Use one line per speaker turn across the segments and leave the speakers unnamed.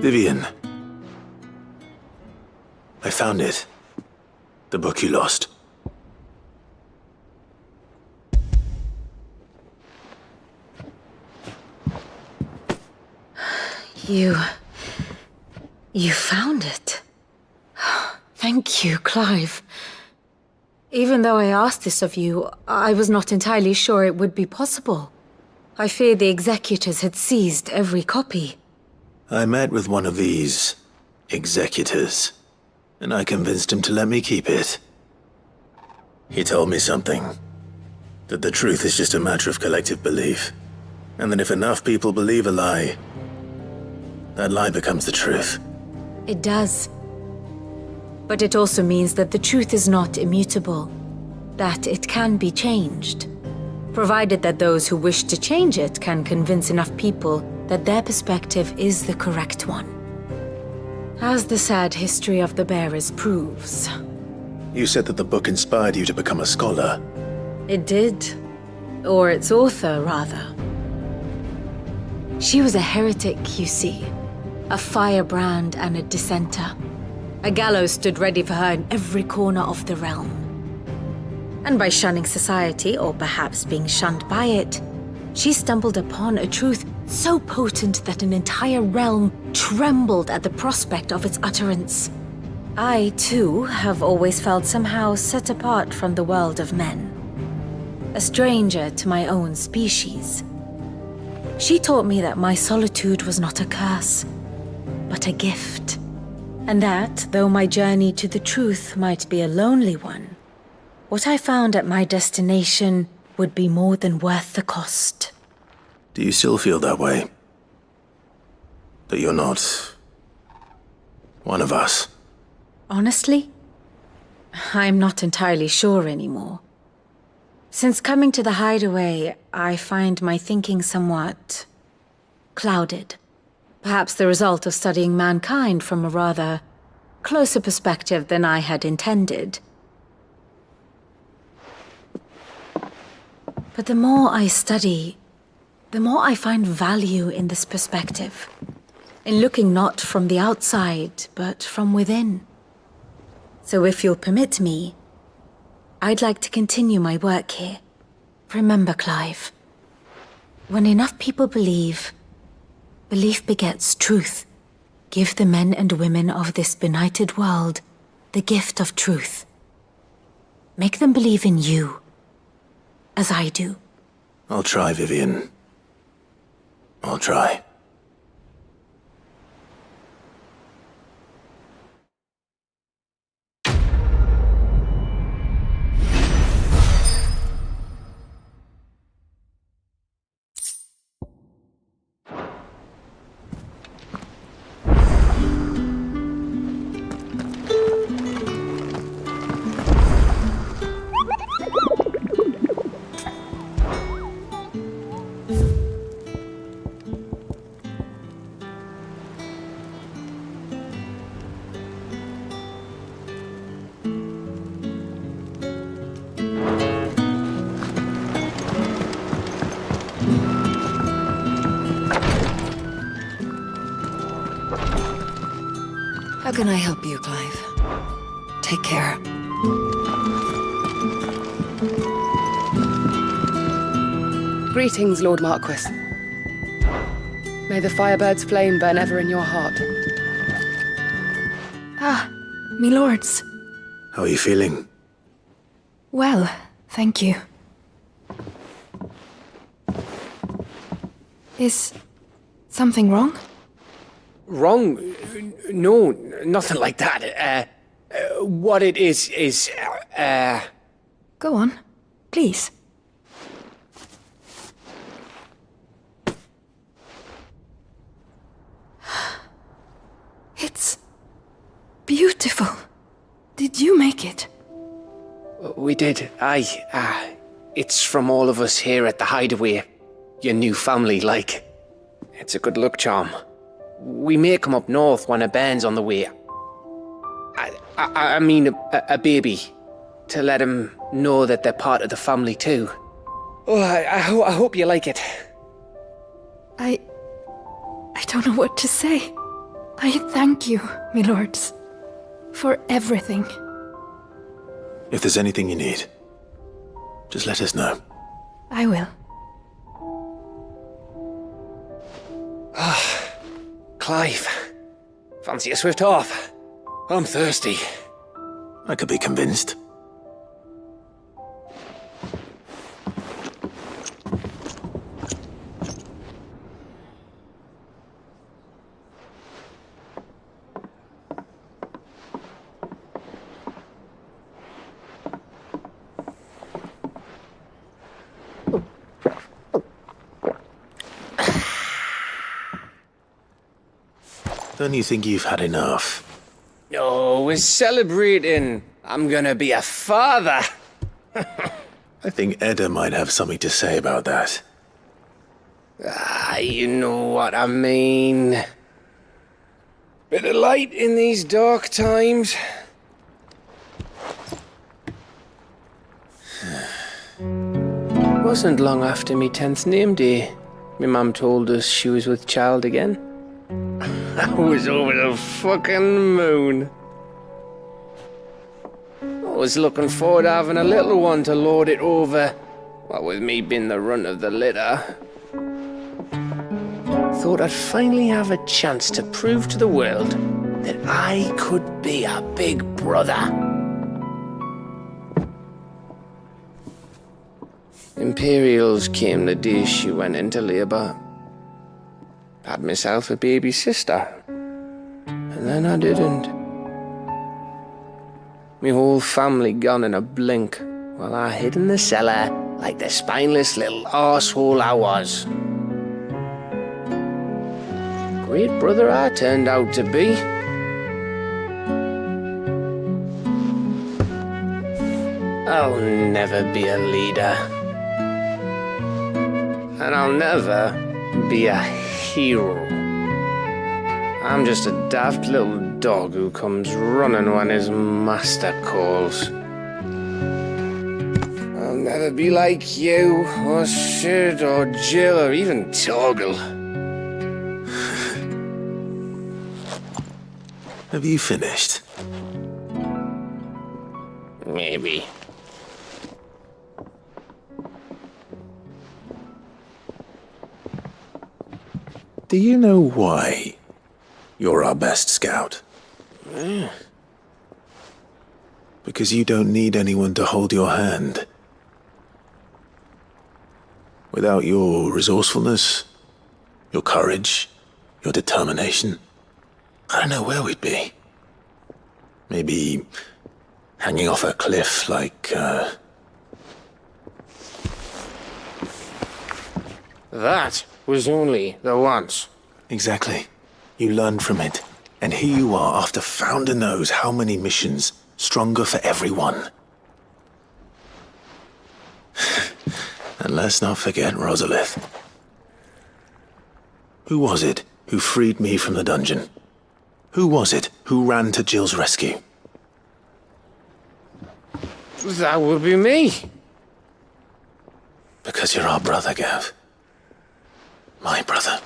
Vivian. I found it. The book you lost.
You found it. Thank you, Clive. Even though I asked this of you, I was not entirely sure it would be possible. I feared the executors had seized every copy.
I met with one of these executors, and I convinced him to let me keep it. He told me something. That the truth is just a matter of collective belief. And that if enough people believe a lie, that lie becomes the truth.
It does. But it also means that the truth is not immutable. That it can be changed. Provided that those who wish to change it can convince enough people that their perspective is the correct one. As the sad history of the bearers proves.
You said that the book inspired you to become a scholar.
It did. Or its author, rather. She was a heretic, you see. A firebrand and a dissenter. A gallows stood ready for her in every corner of the realm. And by shunning society, or perhaps being shunned by it, she stumbled upon a truth so potent that an entire realm trembled at the prospect of its utterance. I, too, have always felt somehow set apart from the world of men. A stranger to my own species. She taught me that my solitude was not a curse, but a gift. And that, though my journey to the truth might be a lonely one, what I found at my destination would be more than worth the cost.
Do you still feel that way? That you're not one of us?
Honestly, I'm not entirely sure anymore. Since coming to the hideaway, I find my thinking somewhat clouded. Perhaps the result of studying mankind from a rather closer perspective than I had intended. But the more I study, the more I find value in this perspective. In looking not from the outside, but from within. So if you'll permit me, I'd like to continue my work here. Remember, Clive, when enough people believe, belief begets truth. Give the men and women of this benighted world the gift of truth. Make them believe in you, as I do.
I'll try, Vivian. I'll try.
How can I help you, Clive? Take care.
Greetings, Lord Marquis. May the Firebird's flame burn ever in your heart.
Ah, me lords.
How are you feeling?
Well, thank you. Is something wrong?
Wrong? No, nothing like that. What it is...
Go on, please. It's beautiful. Did you make it?
We did, aye. It's from all of us here at the Hideaway. Your new family, like. It's a good luck charm. We may come up north when a band's on the way. I mean a baby. To let him know that they're part of the family too. Oh, I hope you like it.
I don't know what to say. I thank you, milords, for everything.
If there's anything you need, just let us know.
I will.
Clive, fancy a swift off? I'm thirsty.
I could be convinced. Don't you think you've had enough?
No, we're celebrating. I'm gonna be a father.
I think Edda might have something to say about that.
You know what I mean. Bit of light in these dark times. Wasn't long after me 10th name day, my mum told us she was with child again. I was over the fucking moon. I was looking forward to having a little one to lord it over, what with me being the runt of the litter. Thought I'd finally have a chance to prove to the world that I could be a big brother. Imperials came the day she went into labour. Had myself a baby sister. And then I didn't. Me whole family gone in a blink, while I hid in the cellar like the spineless little arsehole I was. Great brother I turned out to be. I'll never be a leader. And I'll never be a hero. I'm just a daft little dog who comes running when his master calls. I'll never be like you, or Sid, or Jill, or even Torgal.
Have you finished?
Maybe.
Do you know why you're our best scout? Because you don't need anyone to hold your hand. Without your resourcefulness, your courage, your determination, I don't know where we'd be. Maybe hanging off a cliff like,
That was only the once.
Exactly. You learned from it. And here you are after Founder knows how many missions, stronger for everyone. And let's not forget Rosalith. Who was it who freed me from the dungeon? Who was it who ran to Jill's rescue?
That would be me.
Because you're our brother, Gav. My brother.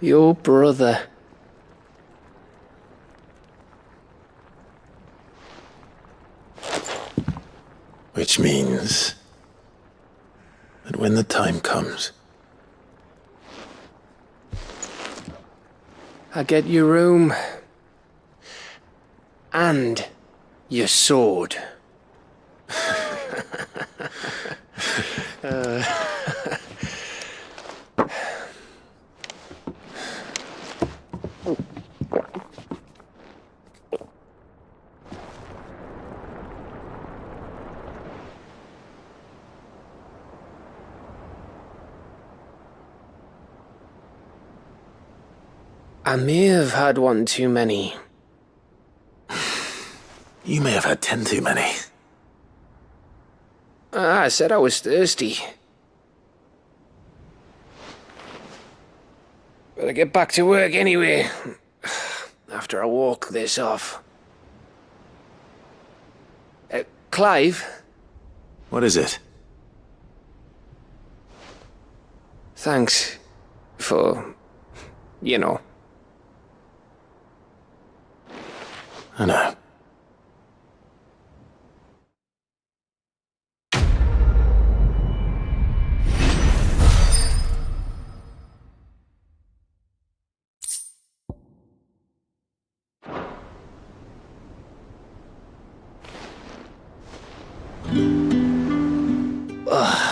Your brother.
Which means that when the time comes,
I get your room. And your sword. I may have had one too many.
you may have had 10 too many.
I said I was thirsty. Better get back to work anyway. after I walk this off. Clive?
What is it?
Thanks for, you know.
I know.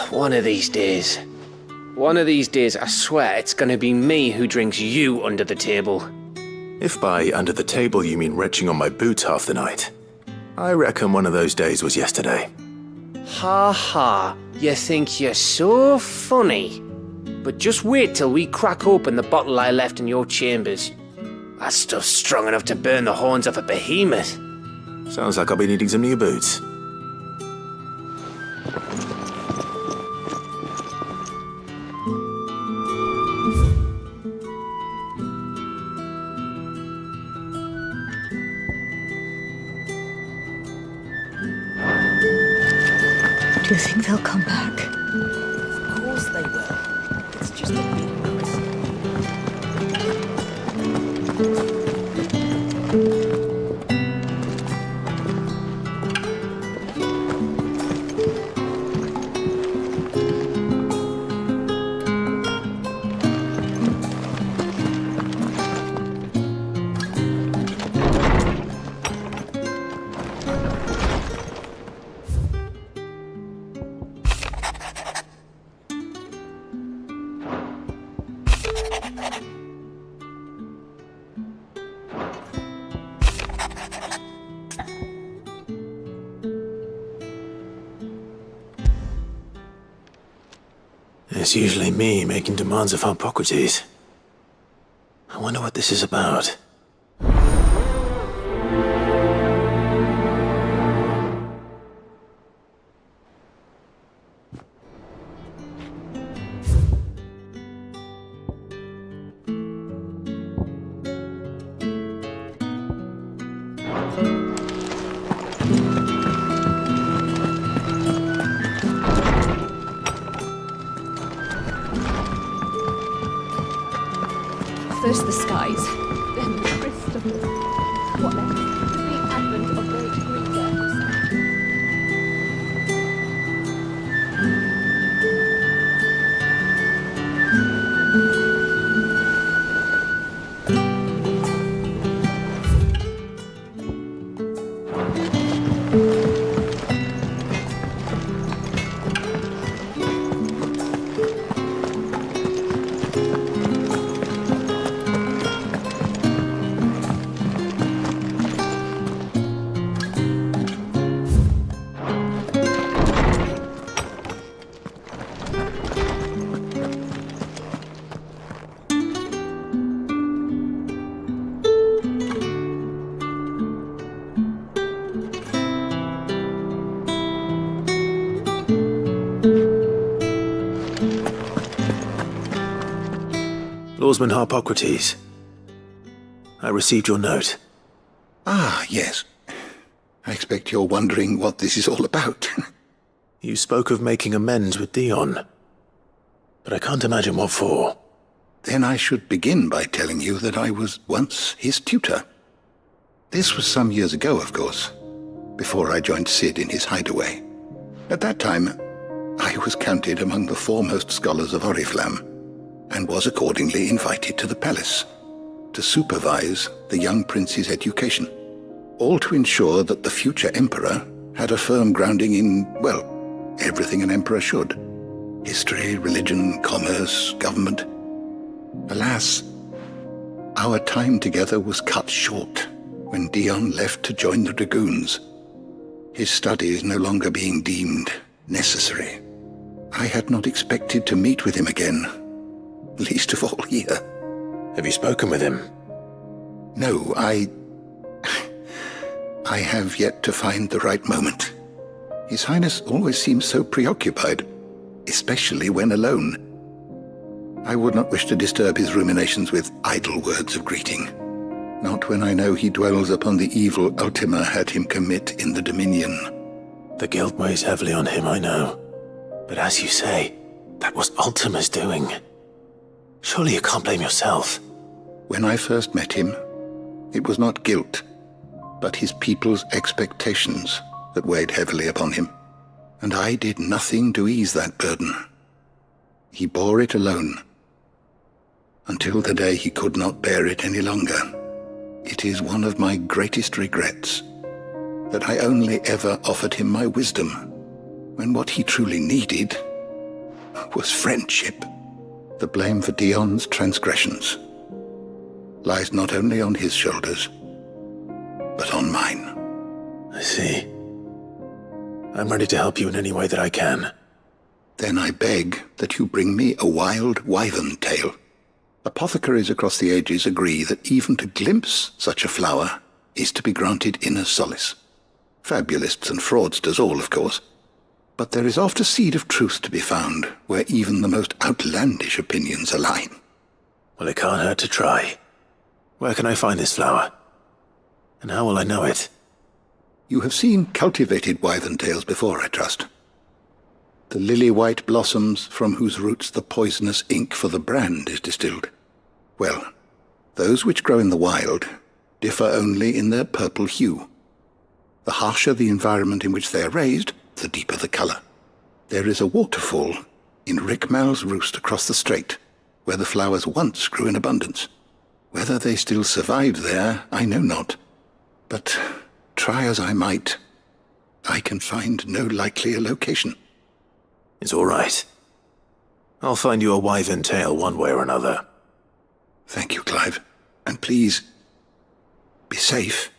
One of these days. One of these days, I swear it's gonna be me who drinks you under the table.
If by under the table you mean retching on my boots half the night, I reckon one of those days was yesterday.
Ha ha, you think you're so funny. But just wait till we crack open the bottle I left in your chambers. That stuff's strong enough to burn the horns off a behemoth.
Sounds like I'll be needing some new boots.
Do you think they'll come back?
Of course they will. It's just a big crystal.
It's usually me making demands of Hippocrates. I wonder what this is about.
First the skies, then the crystal. What next? The advent of great Greek gods.
Lawsman Hippocrates, I received your note.
Ah, yes. I expect you're wondering what this is all about.
You spoke of making amends with Dion, but I can't imagine what for.
Then I should begin by telling you that I was once his tutor. This was some years ago, of course, before I joined Sid in his hideaway. At that time, I was counted among the foremost scholars of Oriflamme, and was accordingly invited to the palace to supervise the young prince's education, all to ensure that the future emperor had a firm grounding in, well, everything an emperor should: history, religion, commerce, government. Alas, our time together was cut short when Dion left to join the dragoons, his studies no longer being deemed necessary. I had not expected to meet with him again, least of all here.
Have you spoken with him?
No, I have yet to find the right moment. His Highness always seems so preoccupied, especially when alone. I would not wish to disturb his ruminations with idle words of greeting. Not when I know he dwells upon the evil Ultima had him commit in the Dominion.
The guilt weighs heavily on him, I know. But as you say, that was Ultima's doing. Surely you can't blame yourself.
When I first met him, it was not guilt, but his people's expectations that weighed heavily upon him. And I did nothing to ease that burden. He bore it alone, until the day he could not bear it any longer. It is one of my greatest regrets that I only ever offered him my wisdom, when what he truly needed was friendship. The blame for Dion's transgressions lies not only on his shoulders, but on mine.
I see. I'm ready to help you in any way that I can.
Then I beg that you bring me a wild wyvern tail. Apothecaries across the ages agree that even to glimpse such a flower is to be granted inner solace. Fabulists and fraudsters all, of course. But there is oft a seed of truth to be found where even the most outlandish opinions align.
Well, it can't hurt to try. Where can I find this flower? And how will I know it?
You have seen cultivated wyvern tails before, I trust. The lily-white blossoms from whose roots the poisonous ink for the brand is distilled. Well, those which grow in the wild differ only in their purple hue. The harsher the environment in which they are raised, the deeper the color. There is a waterfall in Rickmal's roost across the strait, where the flowers once grew in abundance. Whether they still survive there, I know not. But try as I might, I can find no likelier location.
It's all right. I'll find you a wyvern tail one way or another.
Thank you, Clive. And please, be safe.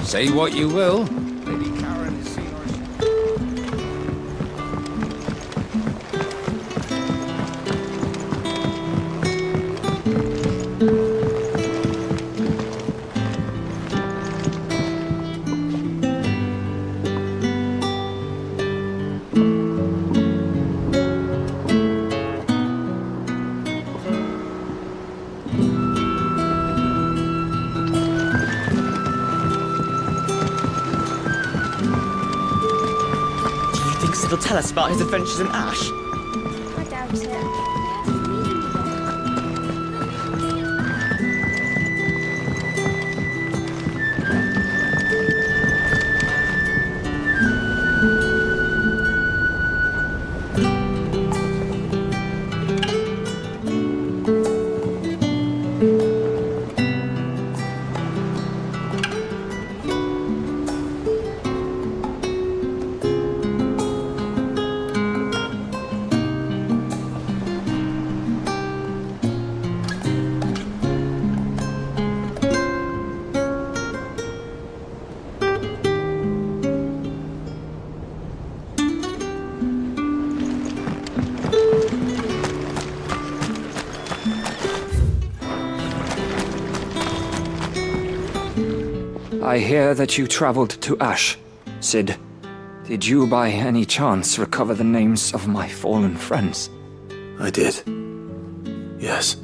Say what you will.
He'll tell us about his adventures in Ash.
I doubt it.
I hear that you traveled to Ash, Sid. Did you by any chance recover the names of my fallen friends?
I did. Yes.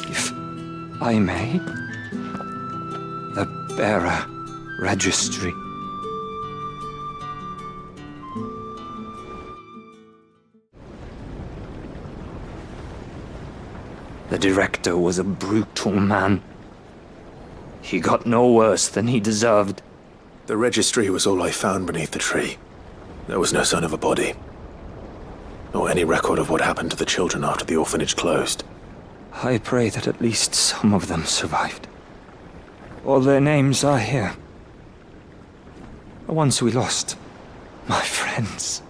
If I may, the bearer registry. The director was a brutal man. He got no worse than he deserved.
The registry was all I found beneath the tree. There was no sign of a body, or any record of what happened to the children after the orphanage closed.
I pray that at least some of them survived. All their names are here. The ones we lost. My friends.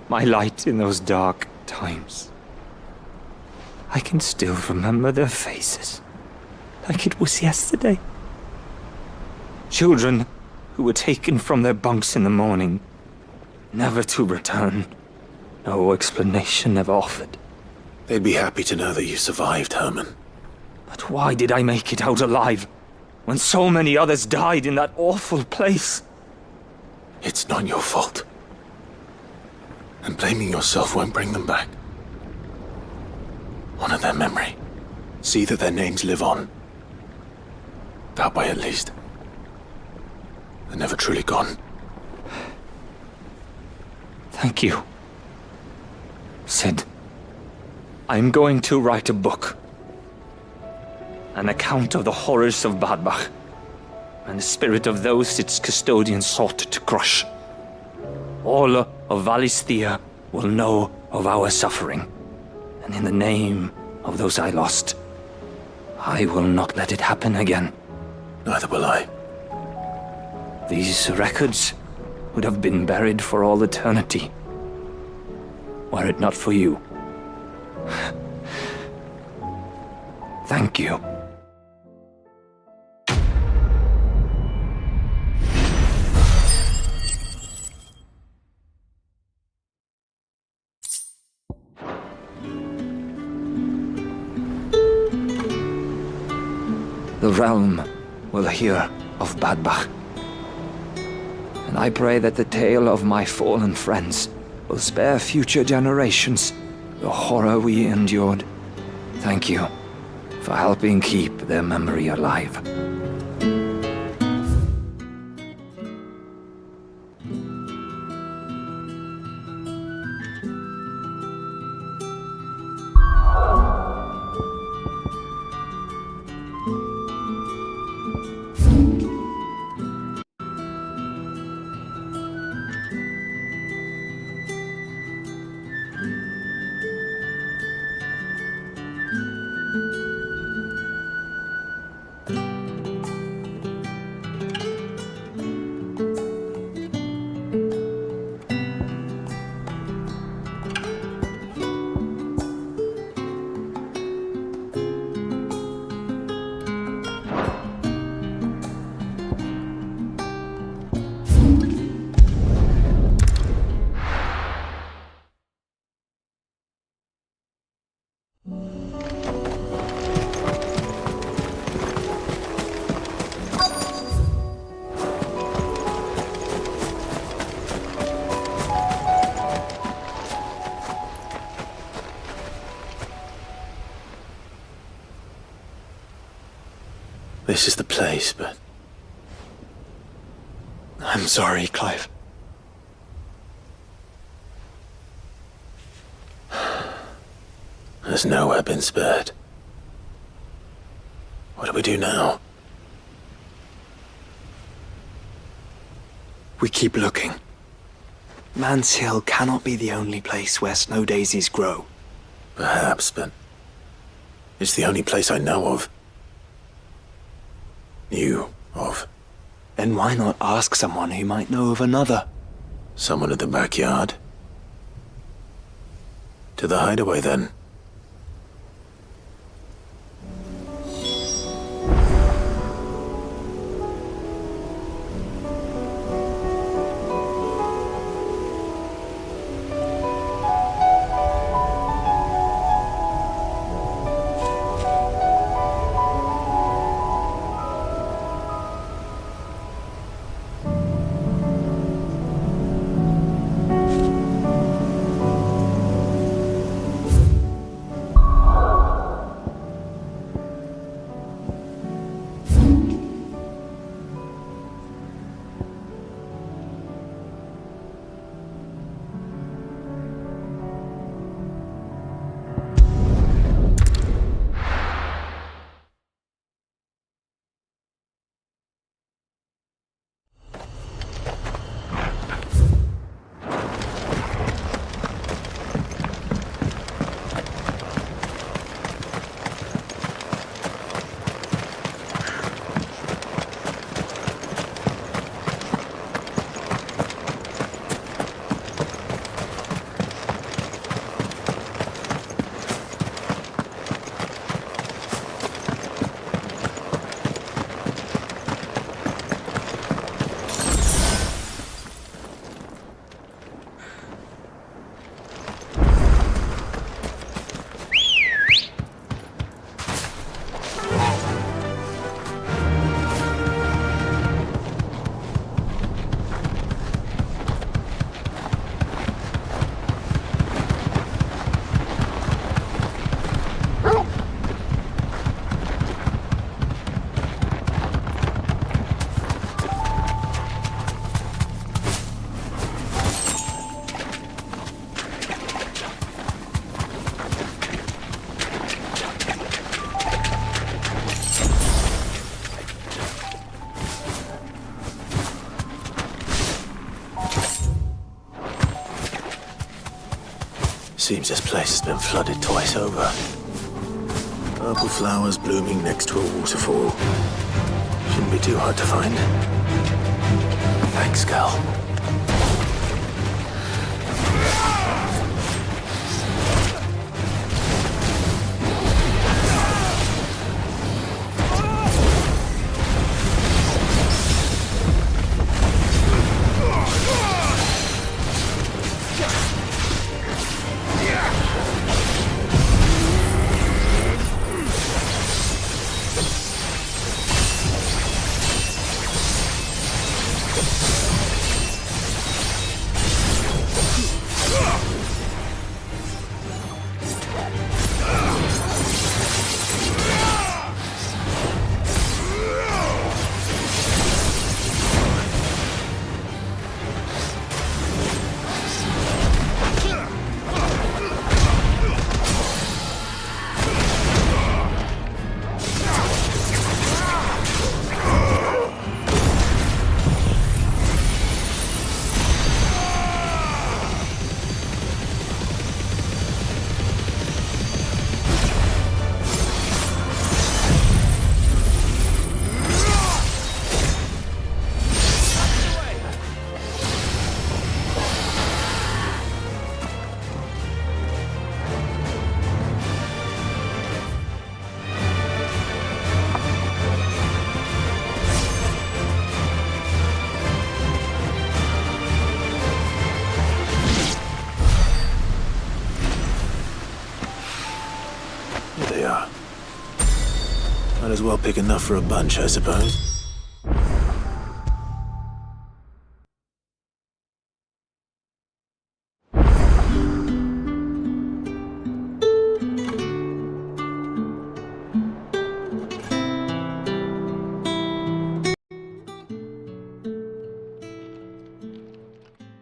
My light in those dark times. I can still remember their faces, like it was yesterday. Children who were taken from their bunks in the morning, never to return. No explanation ever offered.
They'd be happy to know that you survived, Herman.
But why did I make it out alive, when so many others died in that awful place?
It's not your fault. And blaming yourself won't bring them back. Honor their memory. See that their names live on. That way, at least. They're never truly gone.
Thank you. Sid, I'm going to write a book. An account of the horrors of Bad Bach, and the spirit of those its custodians sought to crush. All of Valisthea will know of our suffering, and in the name of those I lost, I will not let it happen again.
Neither will I.
These records would have been buried for all eternity, were it not for you. Thank you. The realm will hear of Bad Bach. And I pray that the tale of my fallen friends will spare future generations the horror we endured. Thank you for helping keep their memory alive.
This is the place, but... I'm sorry, Clive. Has nowhere been spared. What do we do now?
We keep looking. Man's Hill cannot be the only place where snow daisies grow.
Perhaps, but... it's the only place I know of. Knew of.
Then why not ask someone who might know of another?
Someone at the backyard? To the hideaway, then. Seems this place has been flooded twice over. Purple flowers blooming next to a waterfall. Shouldn't be too hard to find. Thanks, Cal. Might as well pick enough for a bunch, I suppose.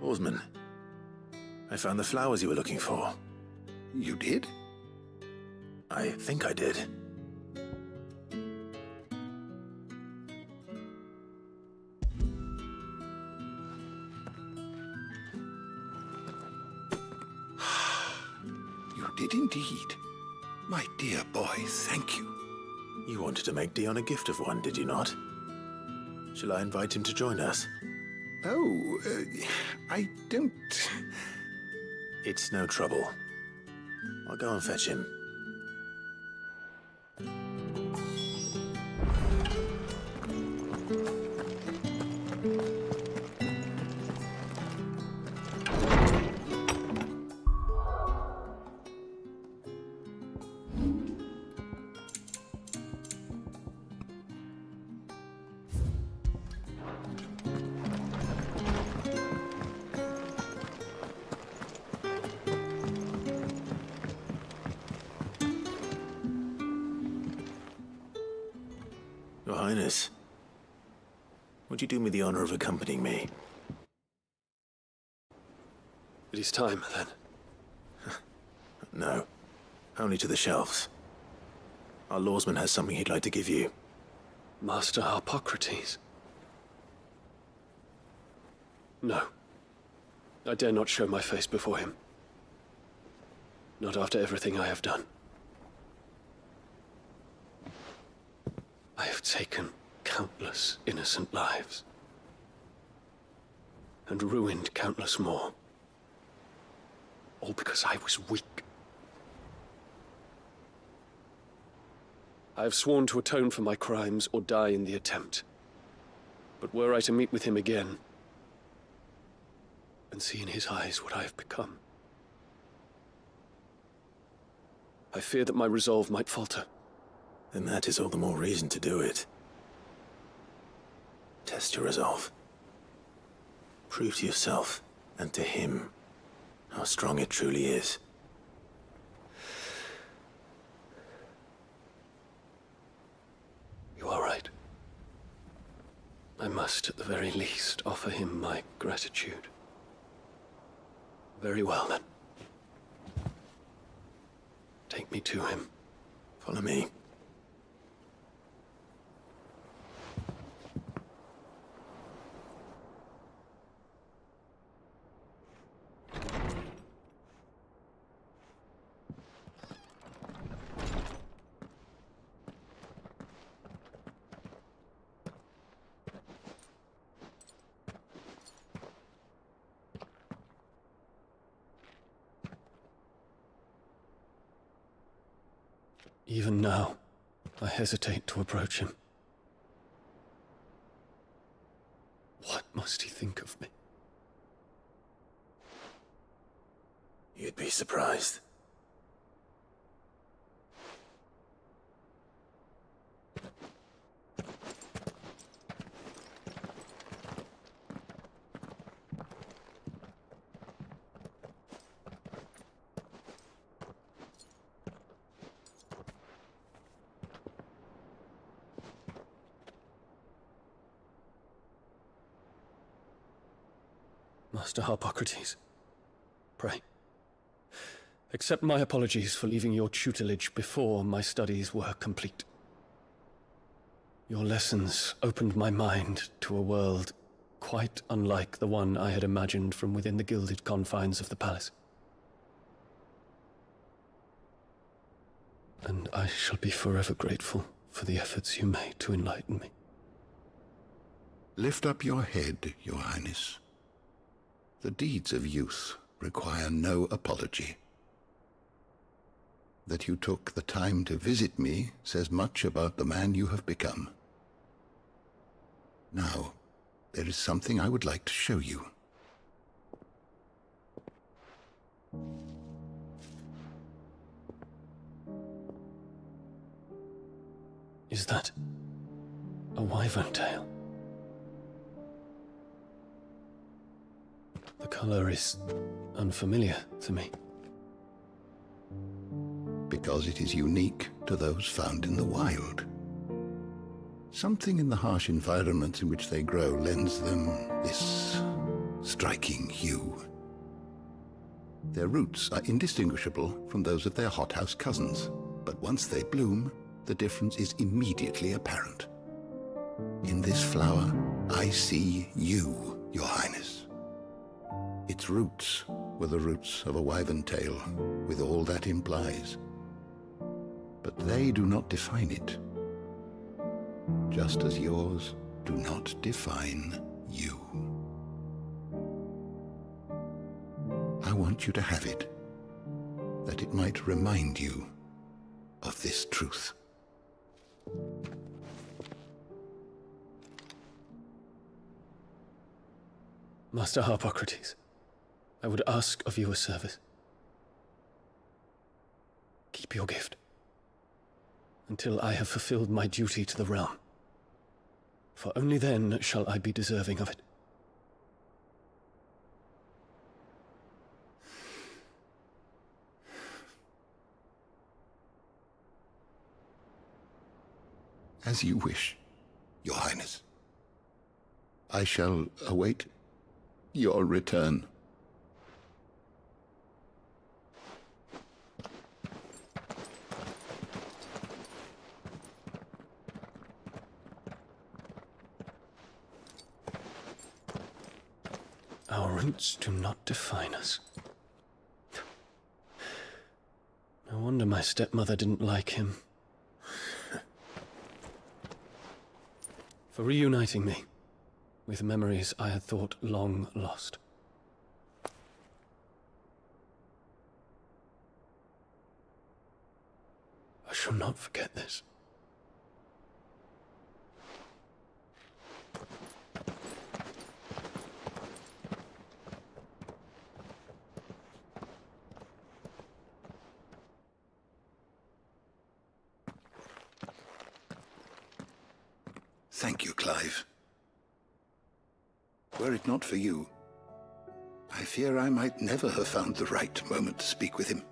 Oarsman, I found the flowers you were looking for.
You did?
I think I did.
You did indeed. My dear boy, thank you.
You wanted to make Dion a gift of one, did you not? Shall I invite him to join us?
Oh, I don't...
It's no trouble. I'll go and fetch him. Your Highness, would you do me the honor of accompanying me?
It is time, then.
No, only to the shelves. Our lawsman has something he'd like to give you.
Master Harpocrates? No. I dare not show my face before him. Not after everything I have done. I have taken countless innocent lives. And ruined countless more. All because I was weak. I have sworn to atone for my crimes or die in the attempt. But were I to meet with him again, and see in his eyes what I have become, I fear that my resolve might falter.
Then that is all the more reason to do it. Test your resolve. Prove to yourself, and to him, how strong it truly is.
You are right. I must, at the very least, offer him my gratitude. Very well, then. Take me to him.
Follow me.
Even now, I hesitate to approach him. What must he think of me?
You'd be surprised.
Master Harpocrates, pray, accept my apologies for leaving your tutelage before my studies were complete. Your lessons opened my mind to a world quite unlike the one I had imagined from within the gilded confines of the palace. And I shall be forever grateful for the efforts you made to enlighten me.
Lift up your head, Your Highness. The deeds of youth require no apology. That you took the time to visit me says much about the man you have become. Now, there is something I would like to show you.
Is that a wyvern tail? The color is unfamiliar to me.
Because it is unique to those found in the wild. Something in the harsh environments in which they grow lends them this striking hue. Their roots are indistinguishable from those of their hothouse cousins, but once they bloom, the difference is immediately apparent. In this flower, I see you, Your Highness. Its roots were the roots of a wyvern tail, with all that implies. But they do not define it, just as yours do not define you. I want you to have it, that it might remind you of this truth.
Master Harpocrates, I would ask of you a service. Keep your gift until I have fulfilled my duty to the realm, for only then shall I be deserving of it.
As you wish, Your Highness. I shall await your return.
Our roots do not define us. No wonder my stepmother didn't like him. For reuniting me with memories I had thought long lost. I shall not forget this.
Thank you, Clive. Were it not for you, I fear I might never have found the right moment to speak with him.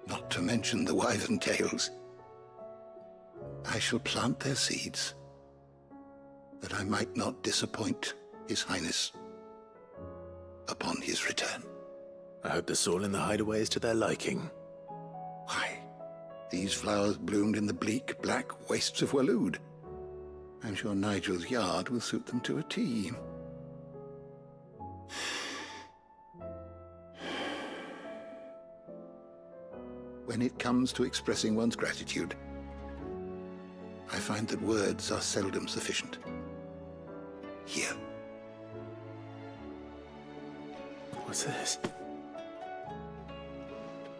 Not to mention the wyvern tails. I shall plant their seeds, that I might not disappoint His Highness upon his return.
I hope the soil in the hideaway is to their liking.
Why, these flowers bloomed in the bleak, black wastes of Waloed. I'm sure Nigel's yard will suit them to a T. When it comes to expressing one's gratitude, I find that words are seldom sufficient. Here.
What's this?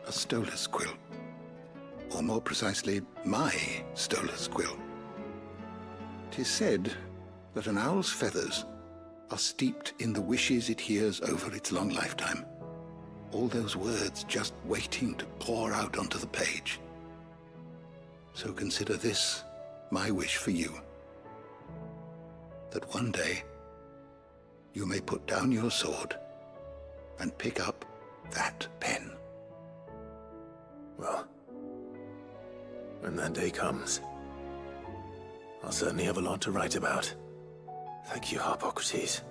A stolus quill. or more precisely, my stolas quill. 'Tis said that an owl's feathers are steeped in the wishes it hears over its long lifetime. All those words just waiting to pour out onto the page. So consider this my wish for you. That one day you may put down your sword and pick up that pen.
Well, when that day comes, I'll certainly have a lot to write about. Thank you, Harpocrates.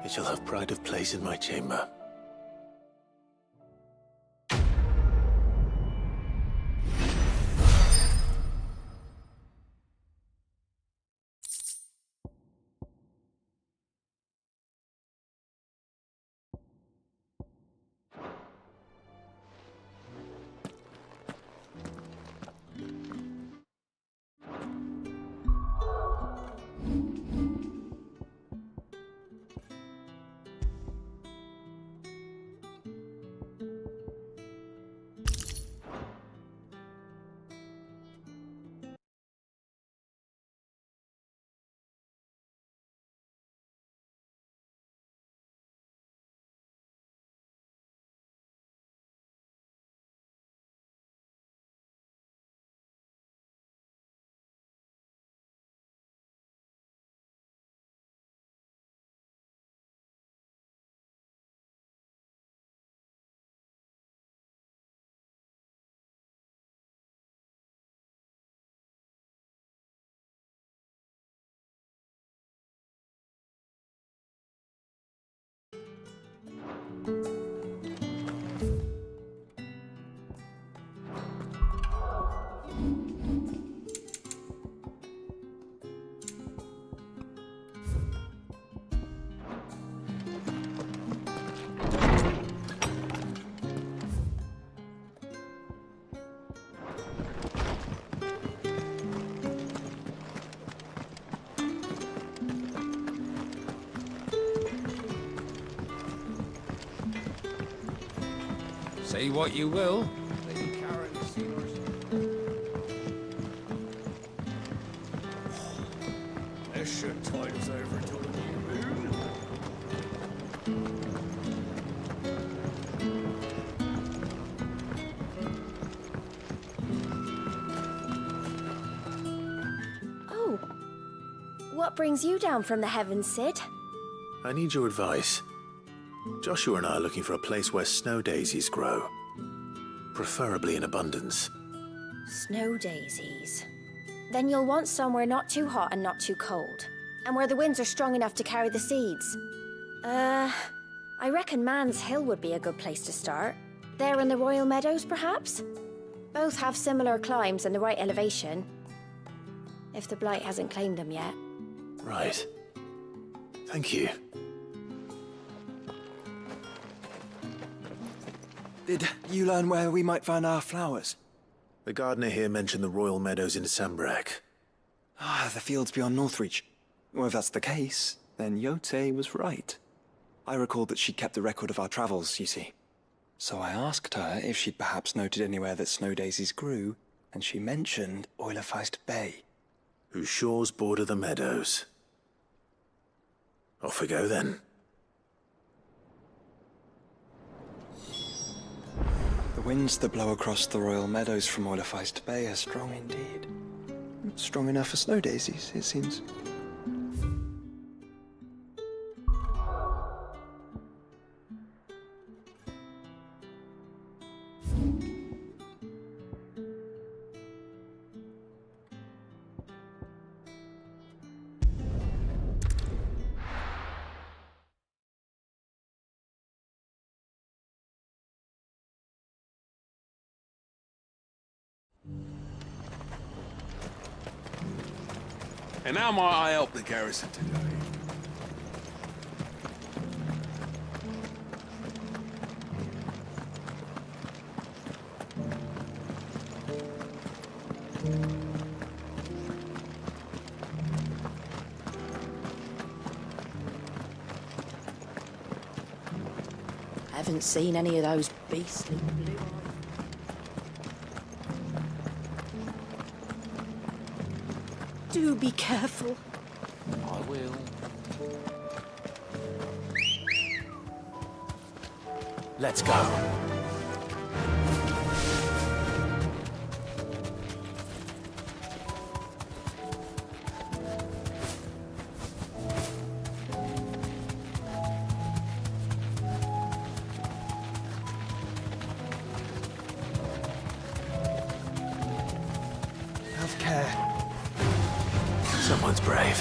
It shall have pride of place in my chamber.
Say what you will. Lady Karen has seen This should tide us over till the new moon.
Oh. What brings you down from the heavens, Sid?
I need your advice. Joshua and I are looking for a place where snow daisies grow. Preferably in abundance.
Snow daisies. Then you'll want somewhere not too hot and not too cold. And where the winds are strong enough to carry the seeds. I reckon Man's Hill would be a good place to start. There in the Royal Meadows, perhaps? Both have similar climbs and the right elevation. If the Blight hasn't claimed them yet.
Right. Thank you.
Did you learn where we might find our flowers?
The gardener here mentioned the Royal Meadows in Sambrek.
Ah, the fields beyond Northreach. Well, if that's the case, then Yote was right. I recalled that she kept the record of our travels, you see. So I asked her if she'd perhaps noted anywhere that snow daisies grew, and she mentioned Oilerfeist Bay.
Whose shores border the meadows. Off we go then.
The winds that blow across the Royal Meadows from Oilerfeist Bay are strong indeed. Strong enough for snow daisies, it seems.
And how might I help the garrison today?
Haven't seen any of those beastly blue
Do be careful.
I will.
Let's go.
Have care.
Someone's brave.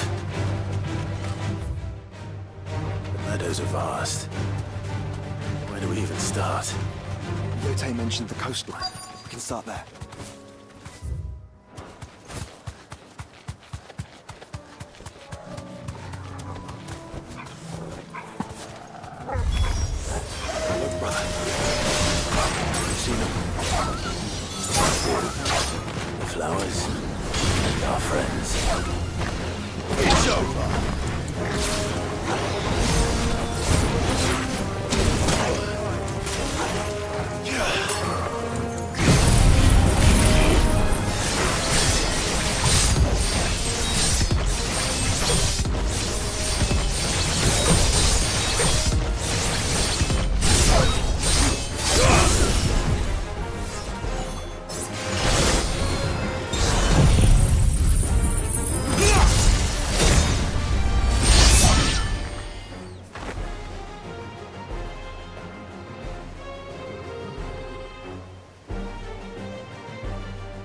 The meadows are vast. Where do we even start?
Yote mentioned the coastline. We can start there. Look, brother. You see them?
The flowers and our friends.
It's over.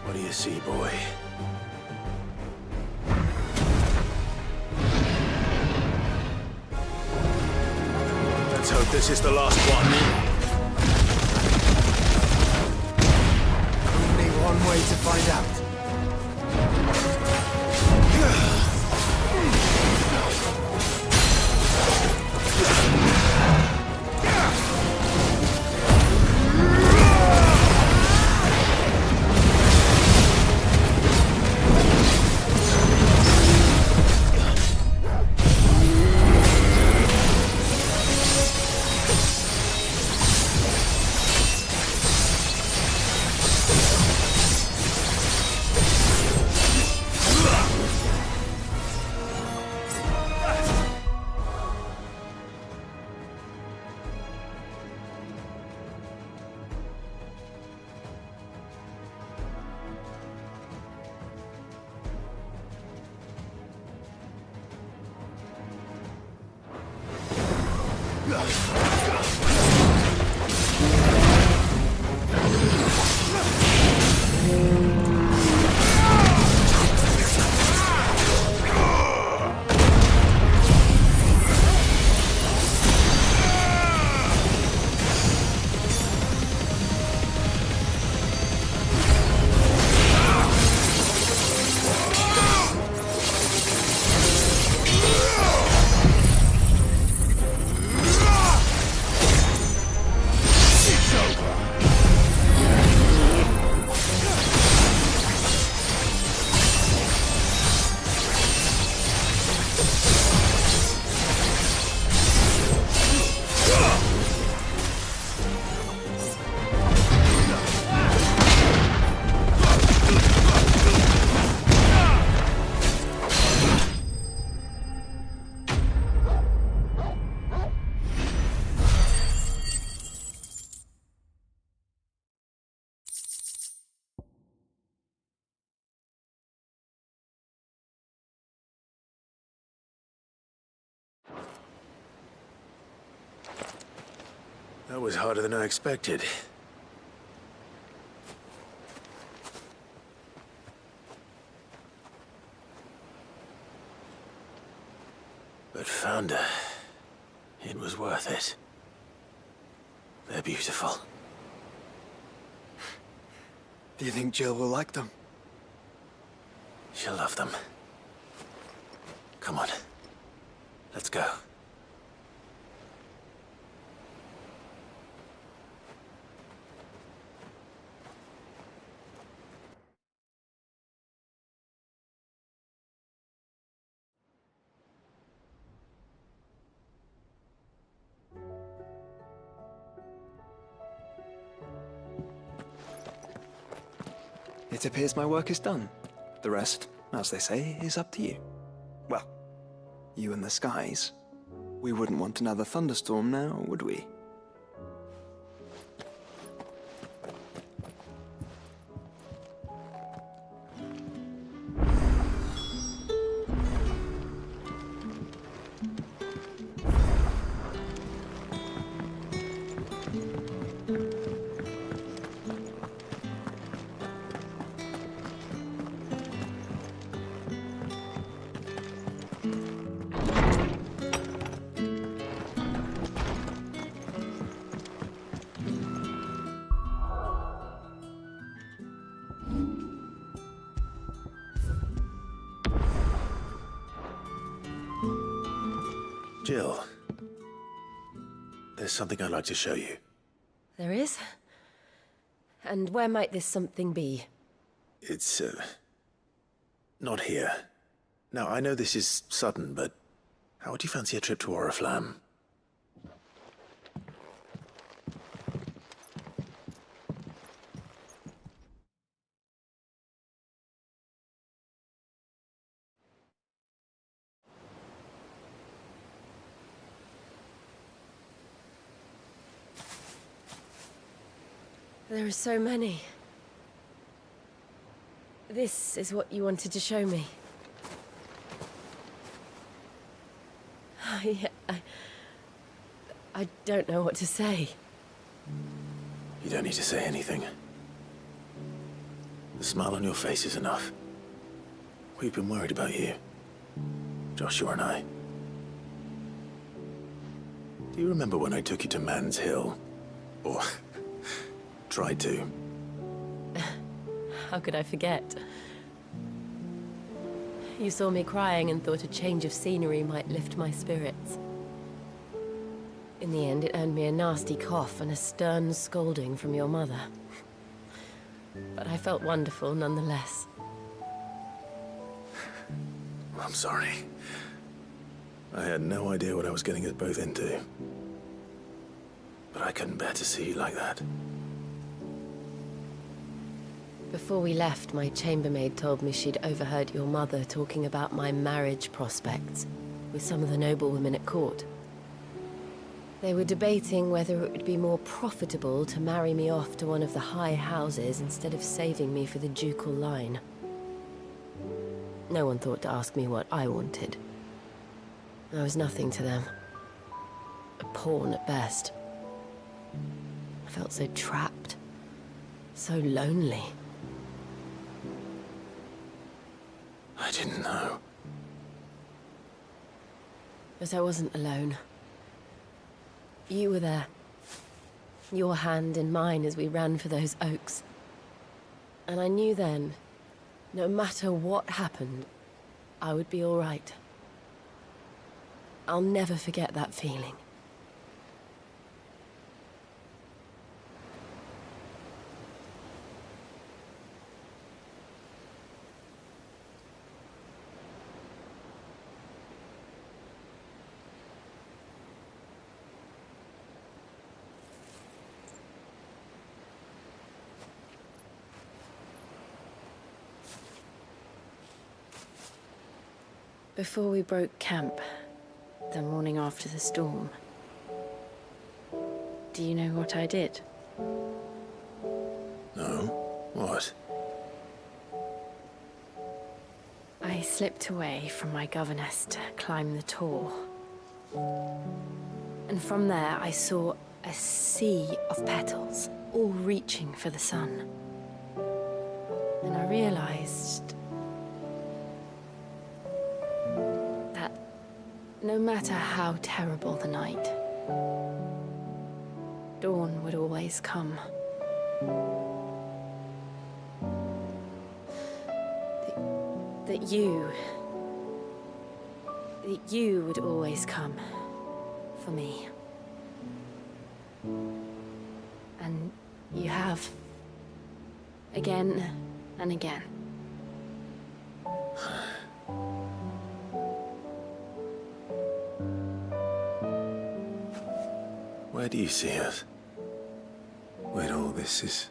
What do you see, boy?
Let's hope this is the last one.
Only one way to find out.
That was harder than I expected. But found her. It was worth it. They're beautiful.
Do you think Jill will like them?
She'll love them. Come on. Let's go.
It appears my work is done. The rest as they say, is up to you. Well, you and the skies. We wouldn't want another thunderstorm now, would we?
Jill, there's something I'd like to show you.
There is? And where might this something be?
It's, not here. Now, I know this is sudden, but how would you fancy a trip to Oriflamme?
There are so many. This is what you wanted to show me. I don't know what to say.
You don't need to say anything. The smile on your face is enough. We've been worried about you, Joshua and I. Do you remember when I took you to Man's Hill? Or tried to?
How could I forget? You saw me crying and thought a change of scenery might lift my spirits. In the end, it earned me a nasty cough and a stern scolding from your mother. But I felt wonderful nonetheless.
I'm sorry. I had no idea what I was getting us both into. But I couldn't bear to see you like that.
Before we left, my chambermaid told me she'd overheard your mother talking about my marriage prospects with some of the noblewomen at court. They were debating whether it would be more profitable to marry me off to one of the high houses instead of saving me for the ducal line. No one thought to ask me what I wanted. I was nothing to them. A pawn at best. I felt so trapped. So lonely.
I didn't know.
But I wasn't alone. You were there. Your hand in mine as we ran for those oaks. And I knew then, no matter what happened, I would be all right. I'll never forget that feeling. Before we broke camp, the morning after the storm, do you know what I did?
No? What?
I slipped away from my governess to climb the tor. And from there I saw a sea of petals, all reaching for the sun. And I realized that no matter how terrible the night, dawn would always come. That you would always come for me. And you have. Again and again.
Where do you see us? When all this is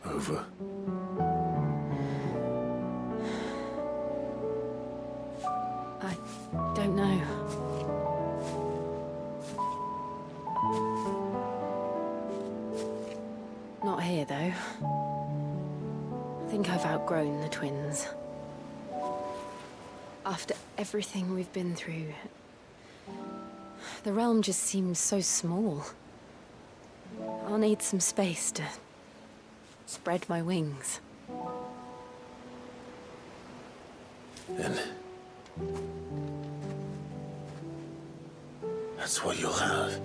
over?
Not here, though. I think I've outgrown the twins. After everything we've been through, the realm just seems so small. I'll need some space to spread my wings.
And that's what you'll have.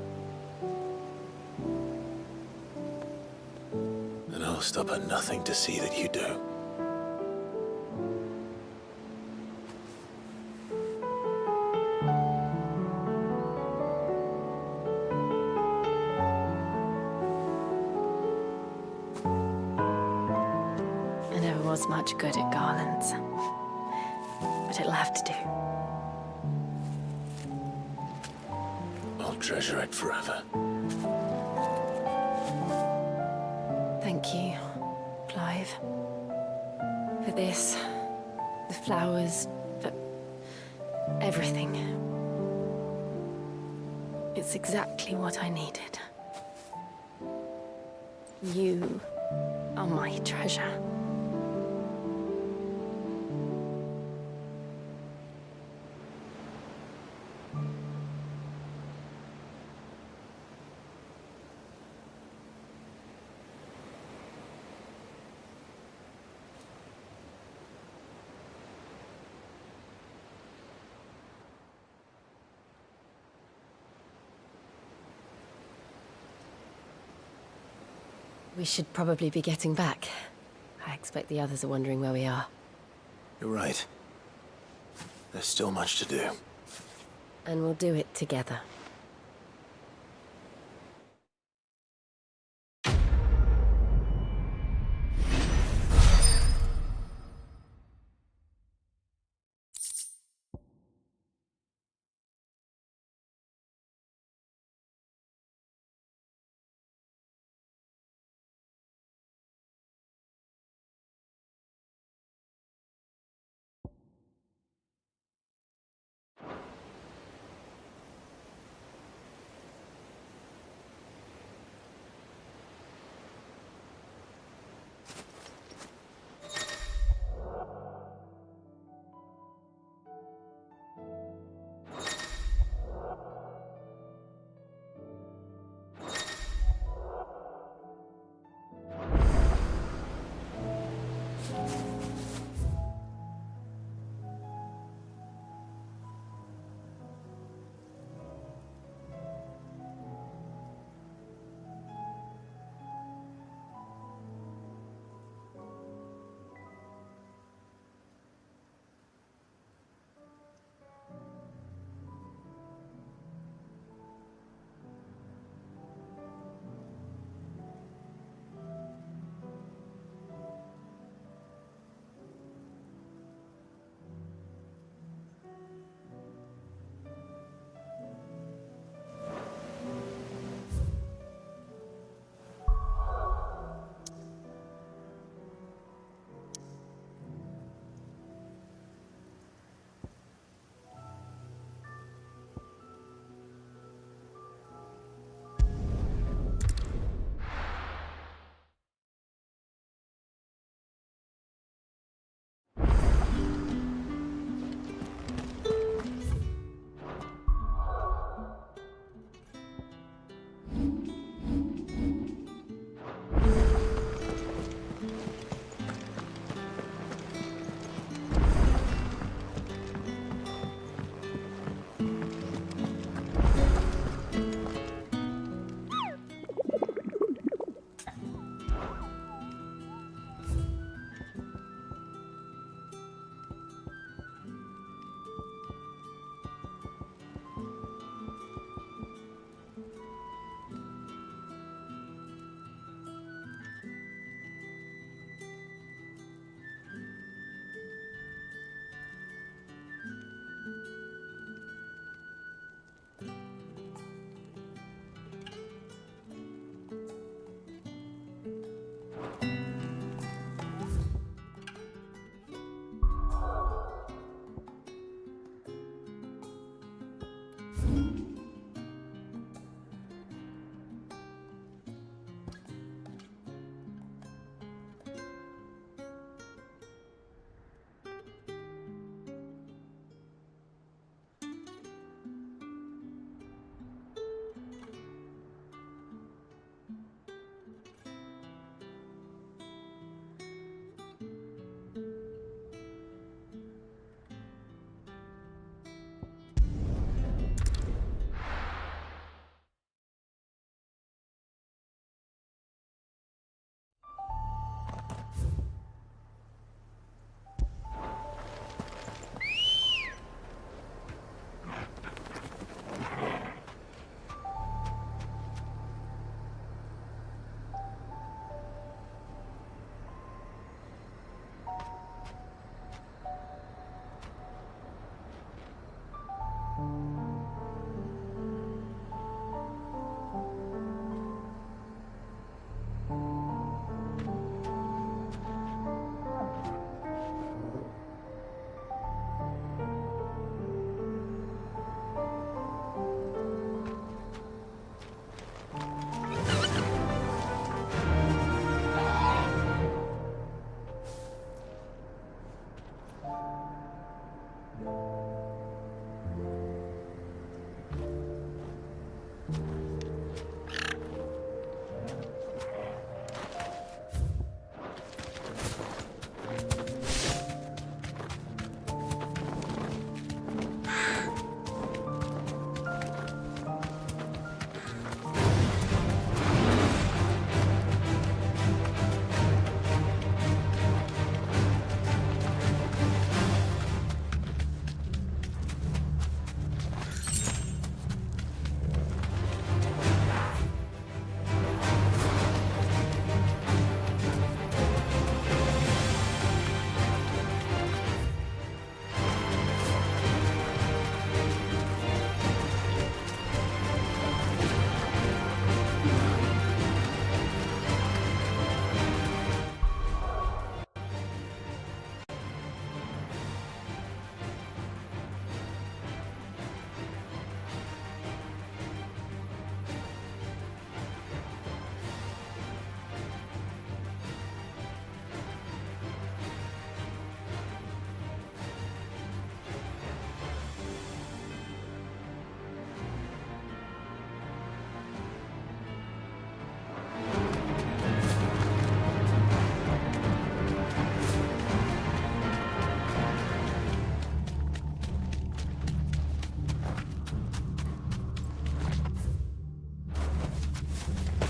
And I'll stop at nothing to see that you do.
I never was much good at garlands, but it'll have to do.
I'll treasure it forever.
Thank you, Clive. For this, the flowers, for everything. It's exactly what I needed. You are my treasure. We should probably be getting back. I expect the others are wondering where we are.
You're right. There's still much to do.
And we'll do it together.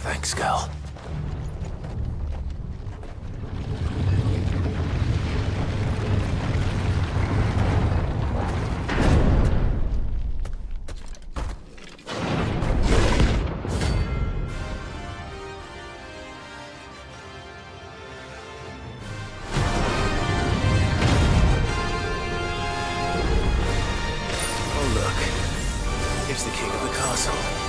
Thanks, Gal. Oh, look. Here's the king of the castle.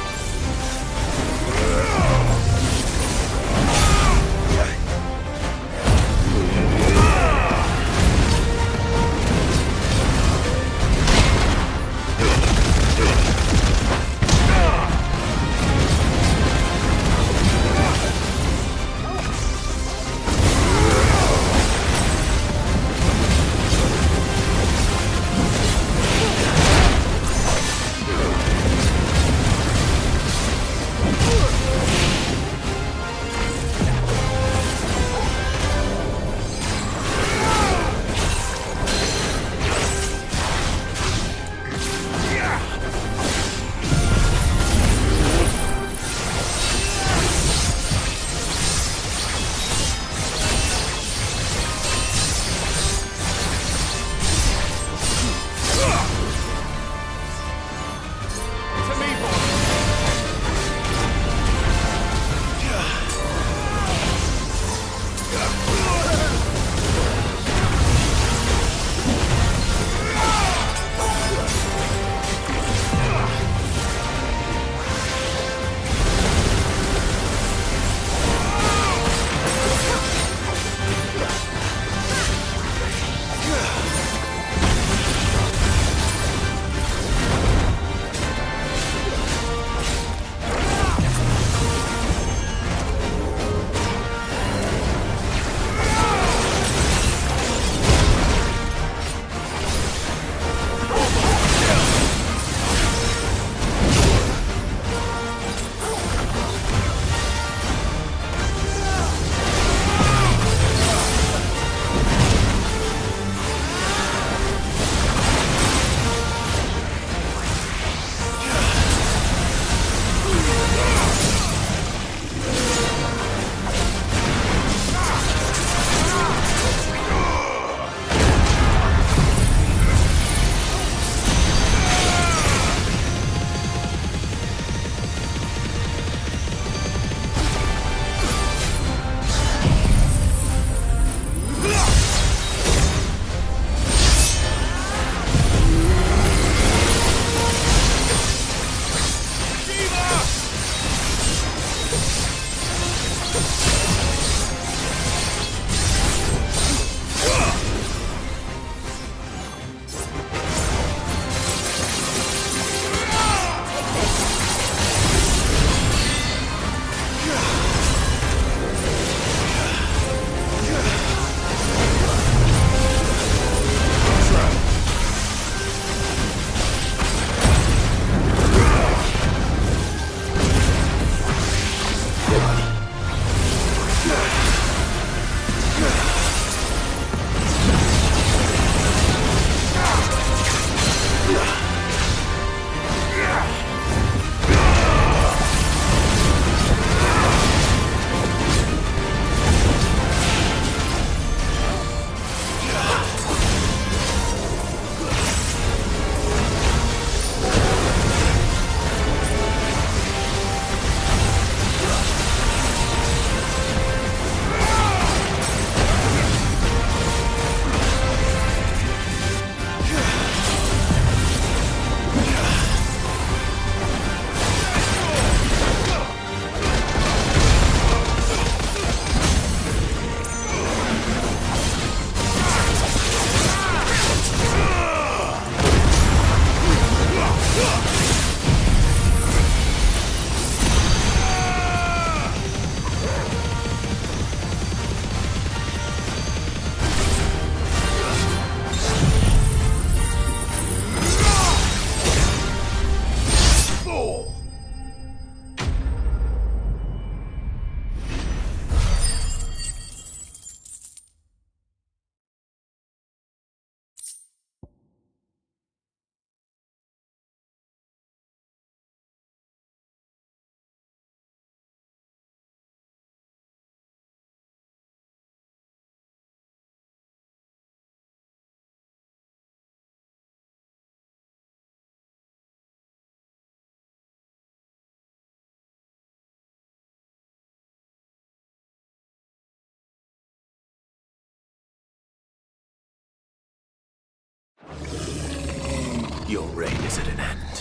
Your reign is at an end.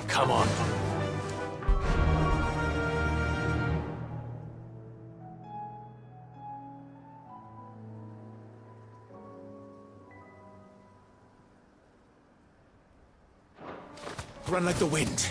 Come on. Run like the wind.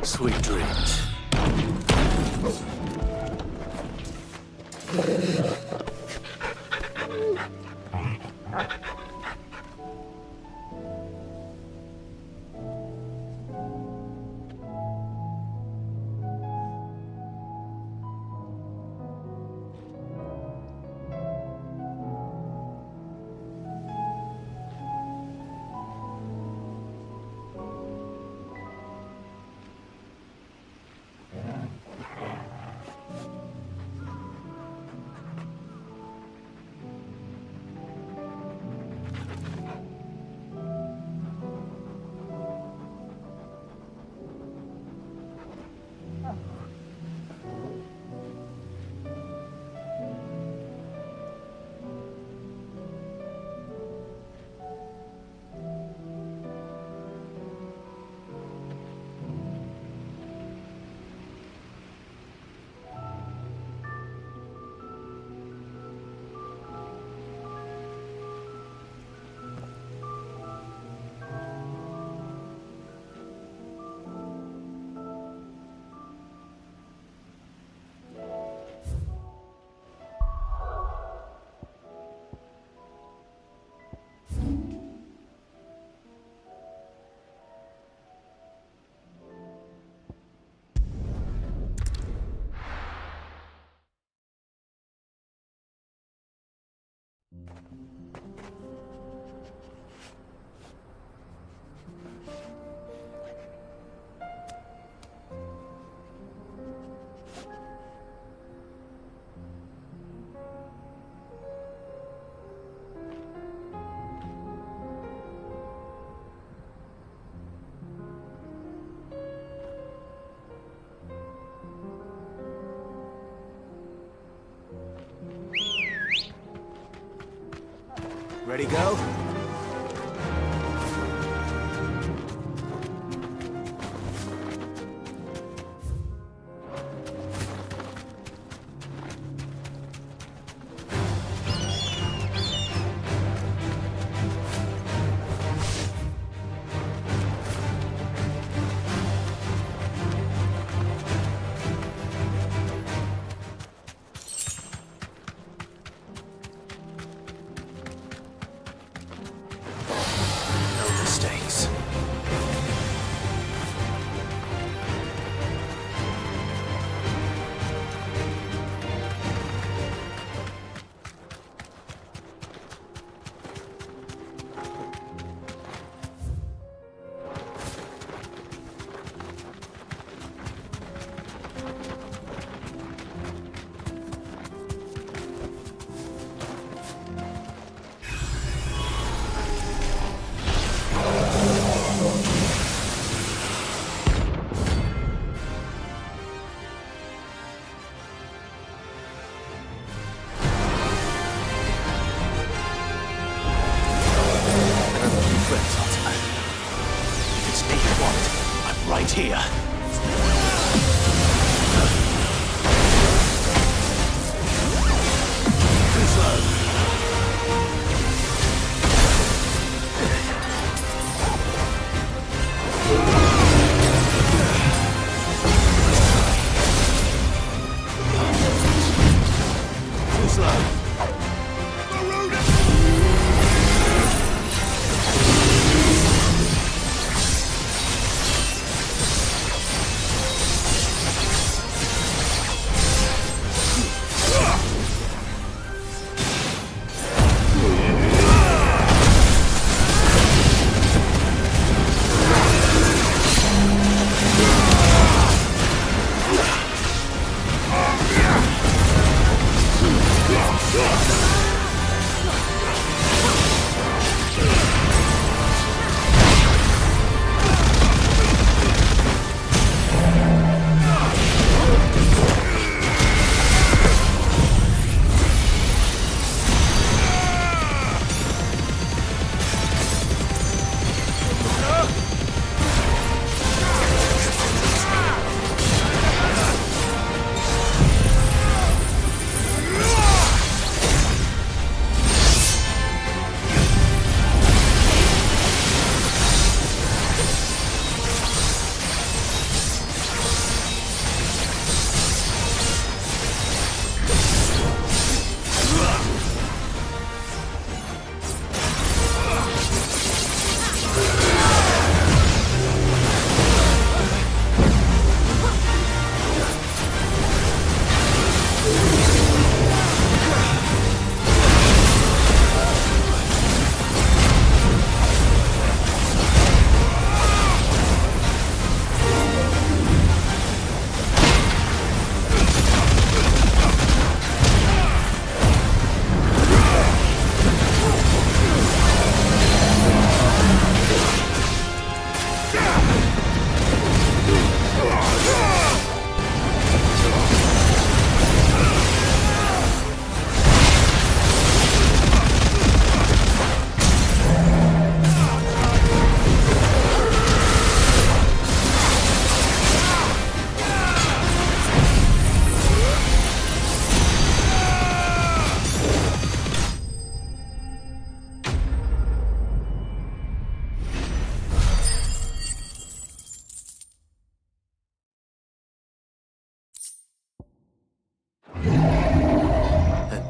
Sweet dreams.
Ready, go?
right here. Too slow. Too slow.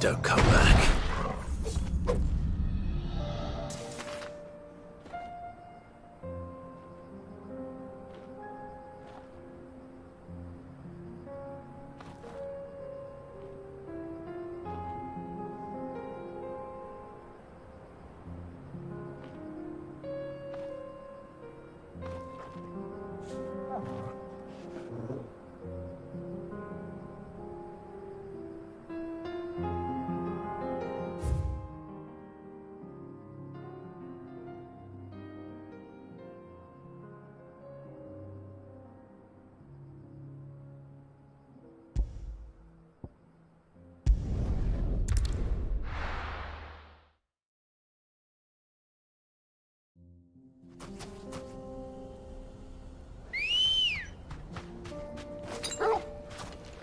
Don't come back.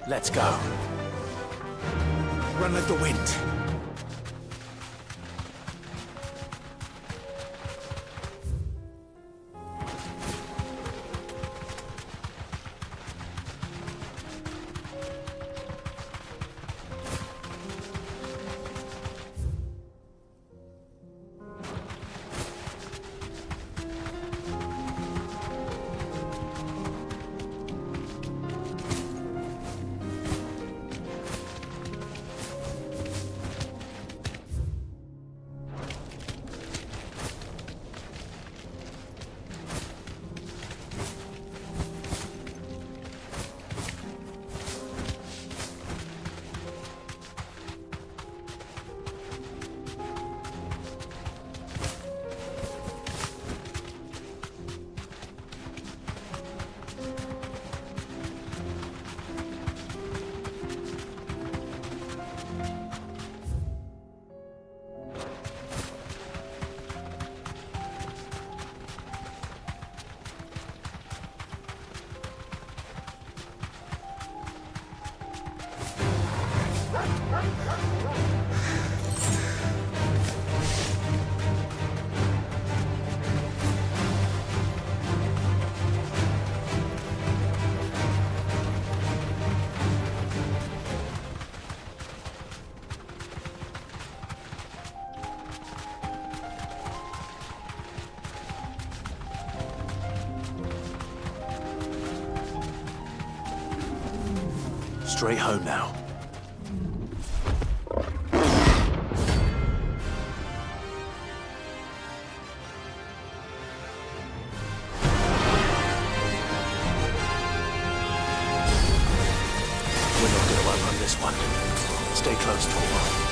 Let's go. Run like the wind. Straight home now. We're not gonna outrun this one. Stay close, Torvald.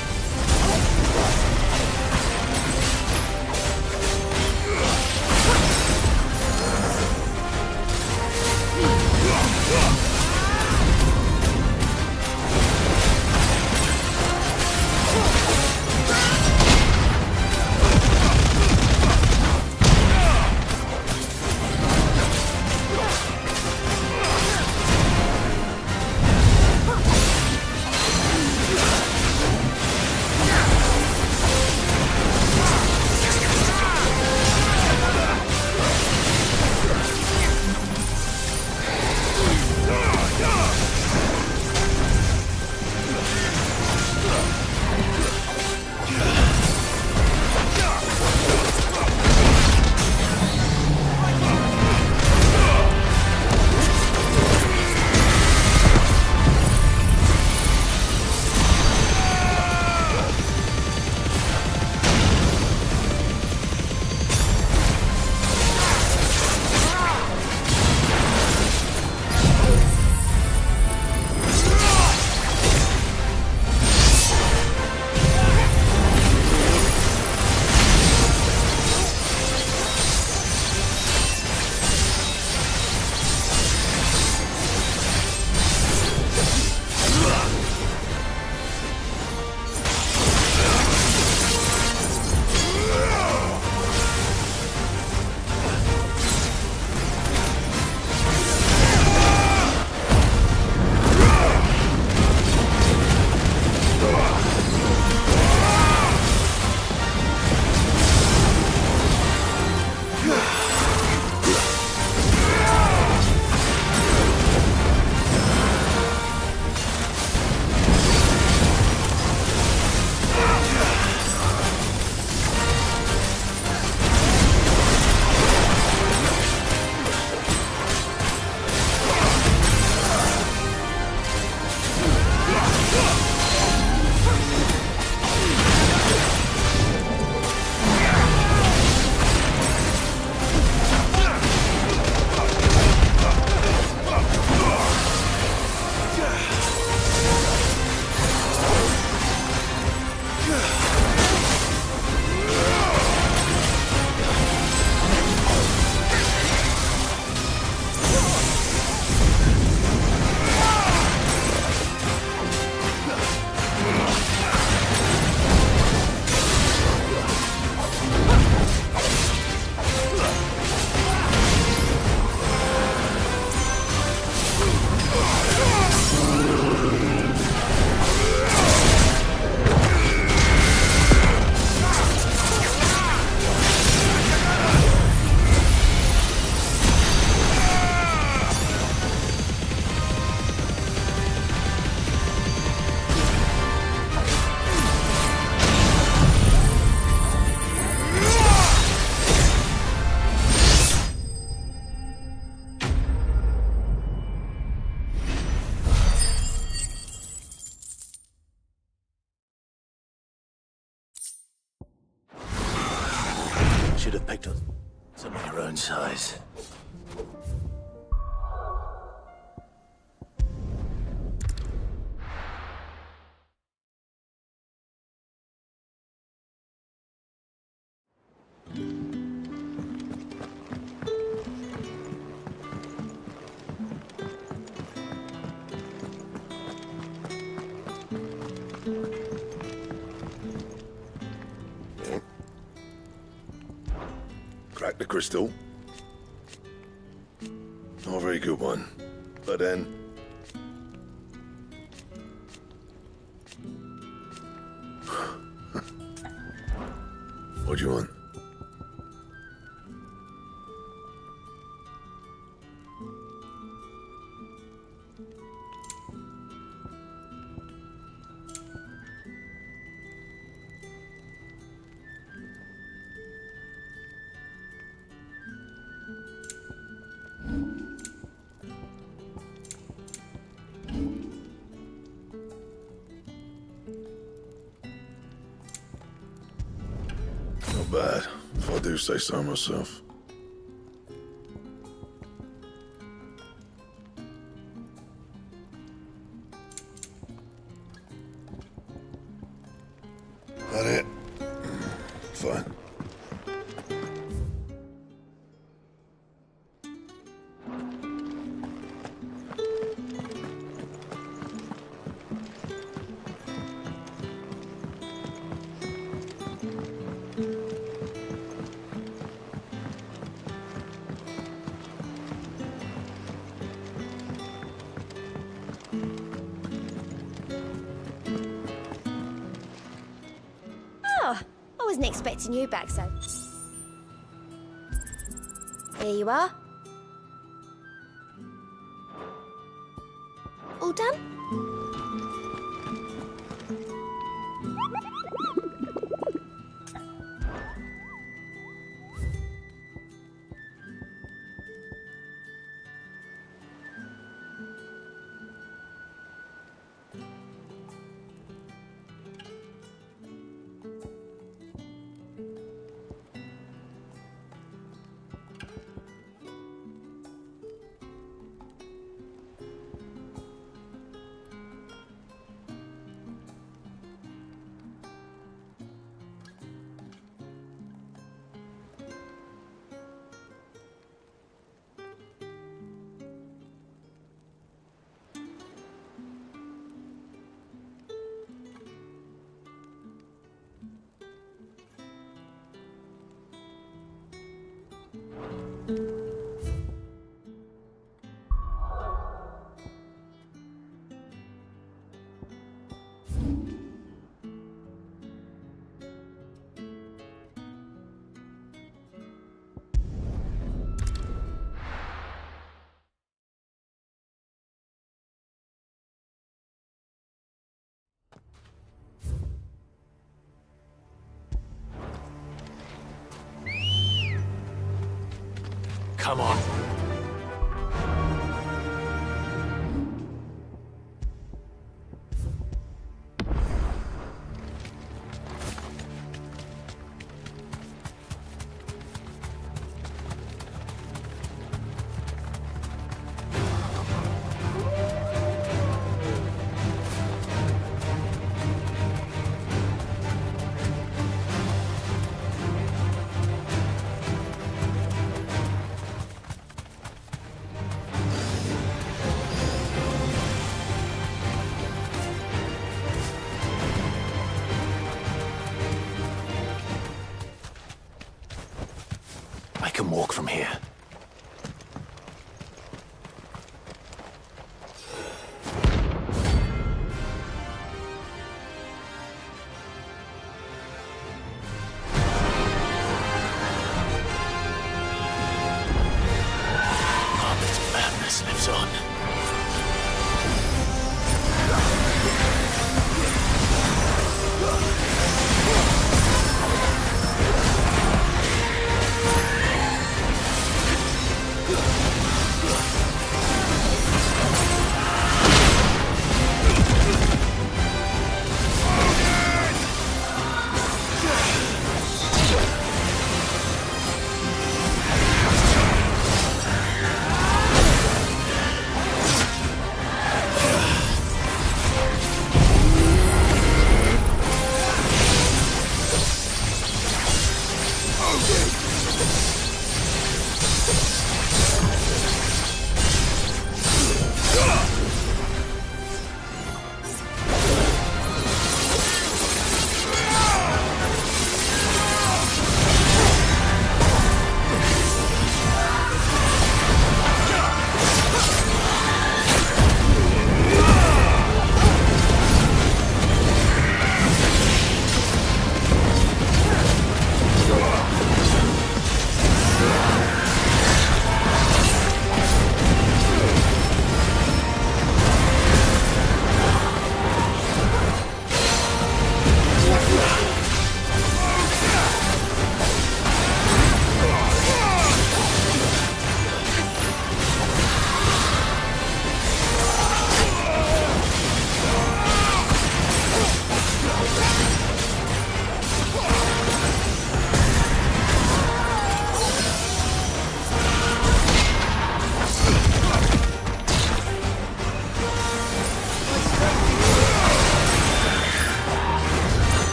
Should have picked on someone your own size.
Crack the crystal. Not a very good one. But then... What do you want? Not bad, if I do say so myself. That it? Fine.
Oh, I wasn't expecting you back so. Here you are. All done?
Come on. I can walk from here. This madness lives on.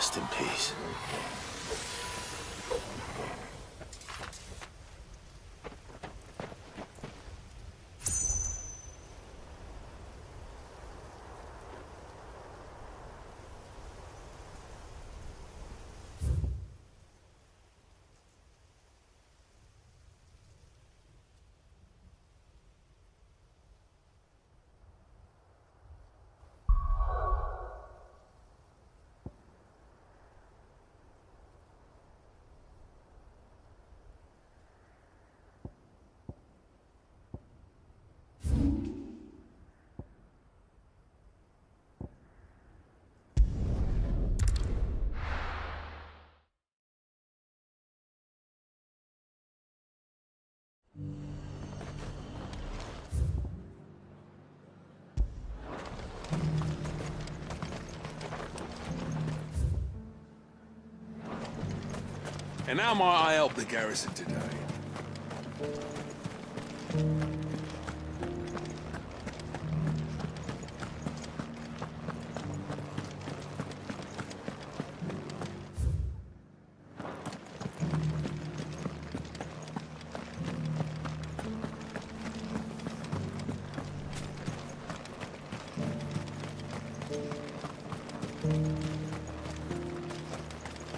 Rest in peace.
And how might I help the garrison today?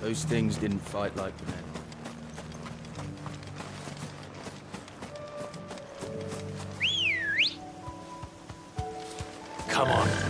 Those things didn't fight like men.
Come on.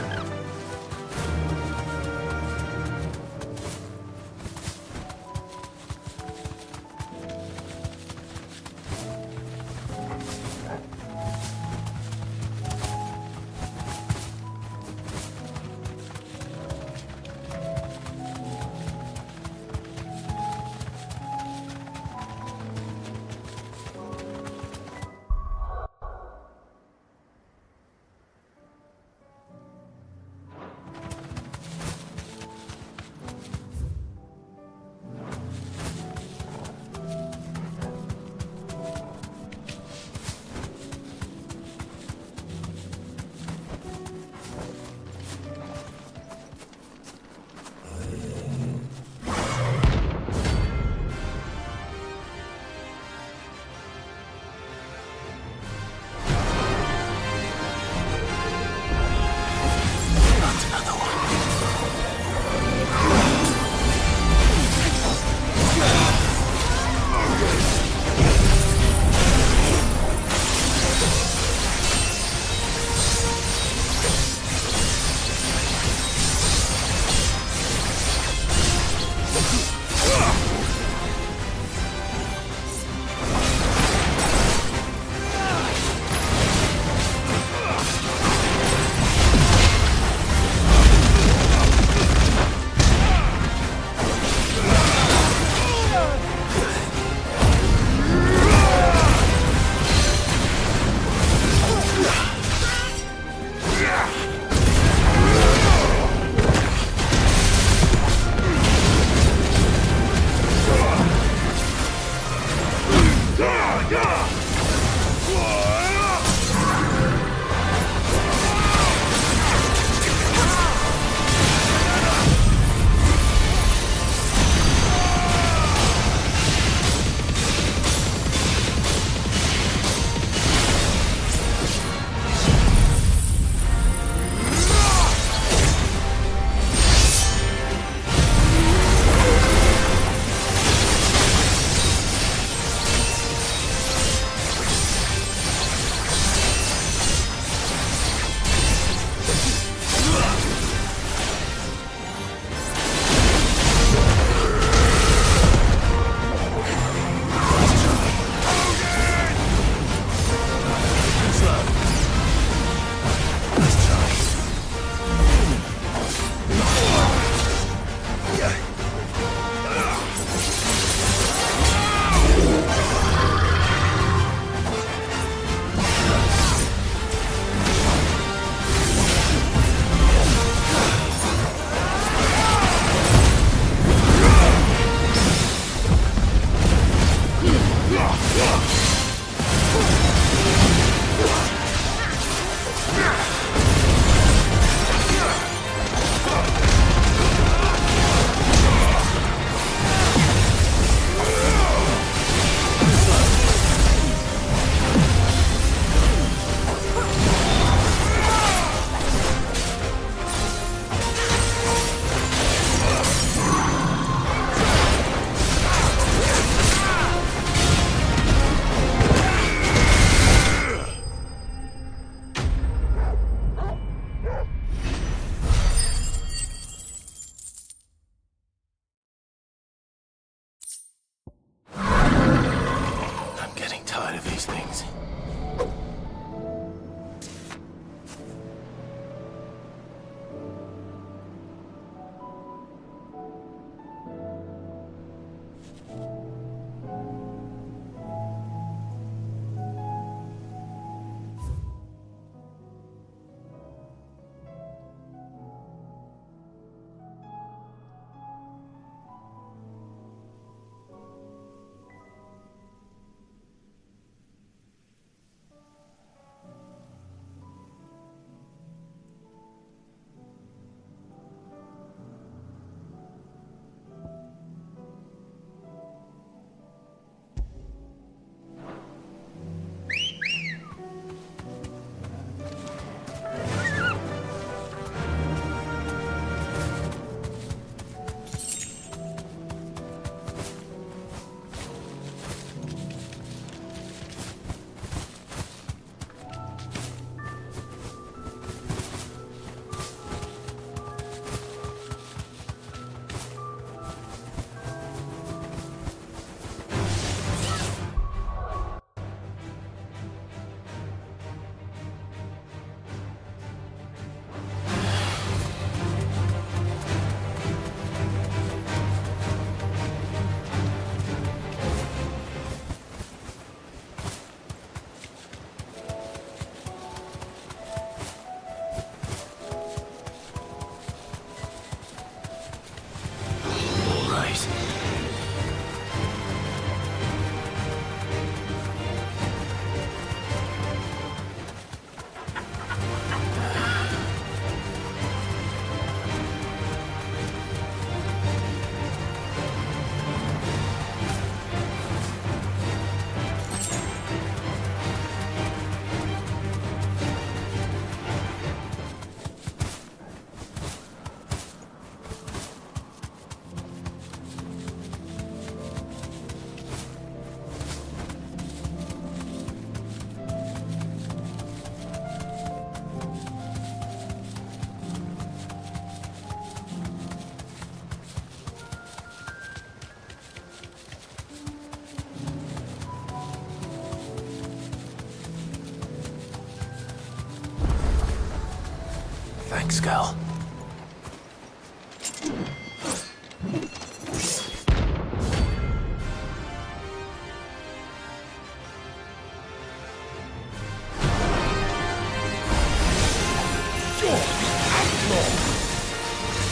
Thanks, girl.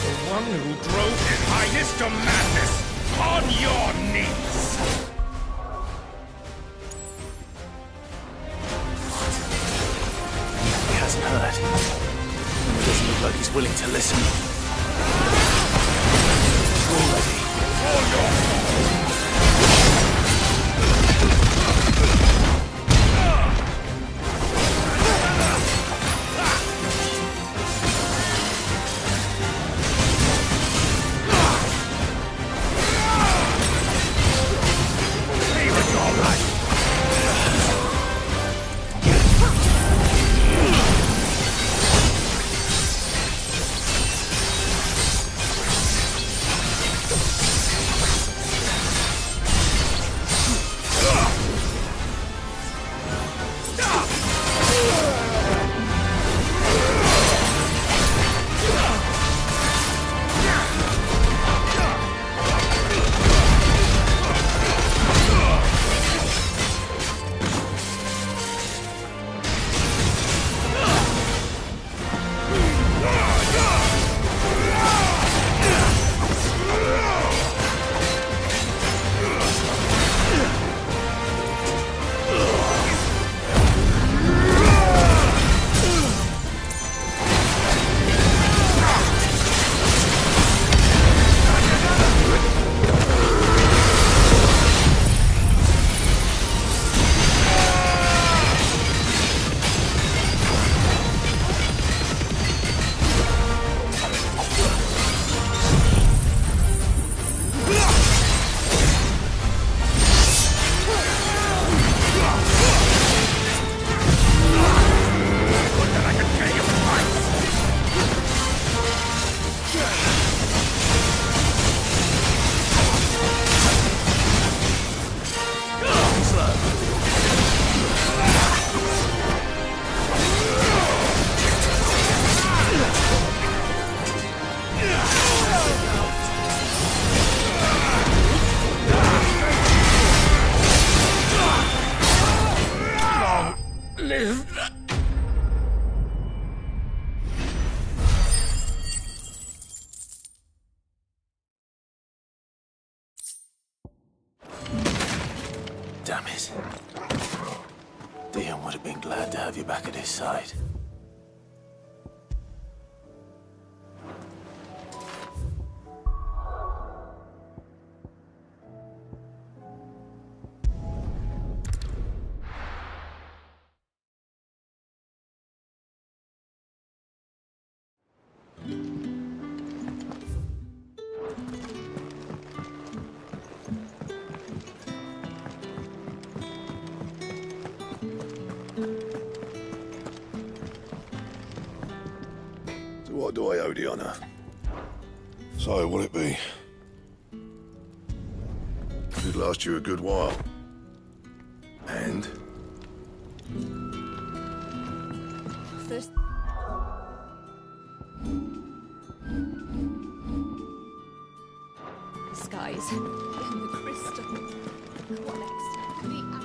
The one who drove His Highness to madness! On your knees!
He hasn't heard. It doesn't look like he's willing to listen. Already.
For your
Damn it. Dion would have been glad to have you back at his side.
What do I owe the honor? So, will it be? It'd last you a good while. And?
First... Skies. In the crystal. What next? The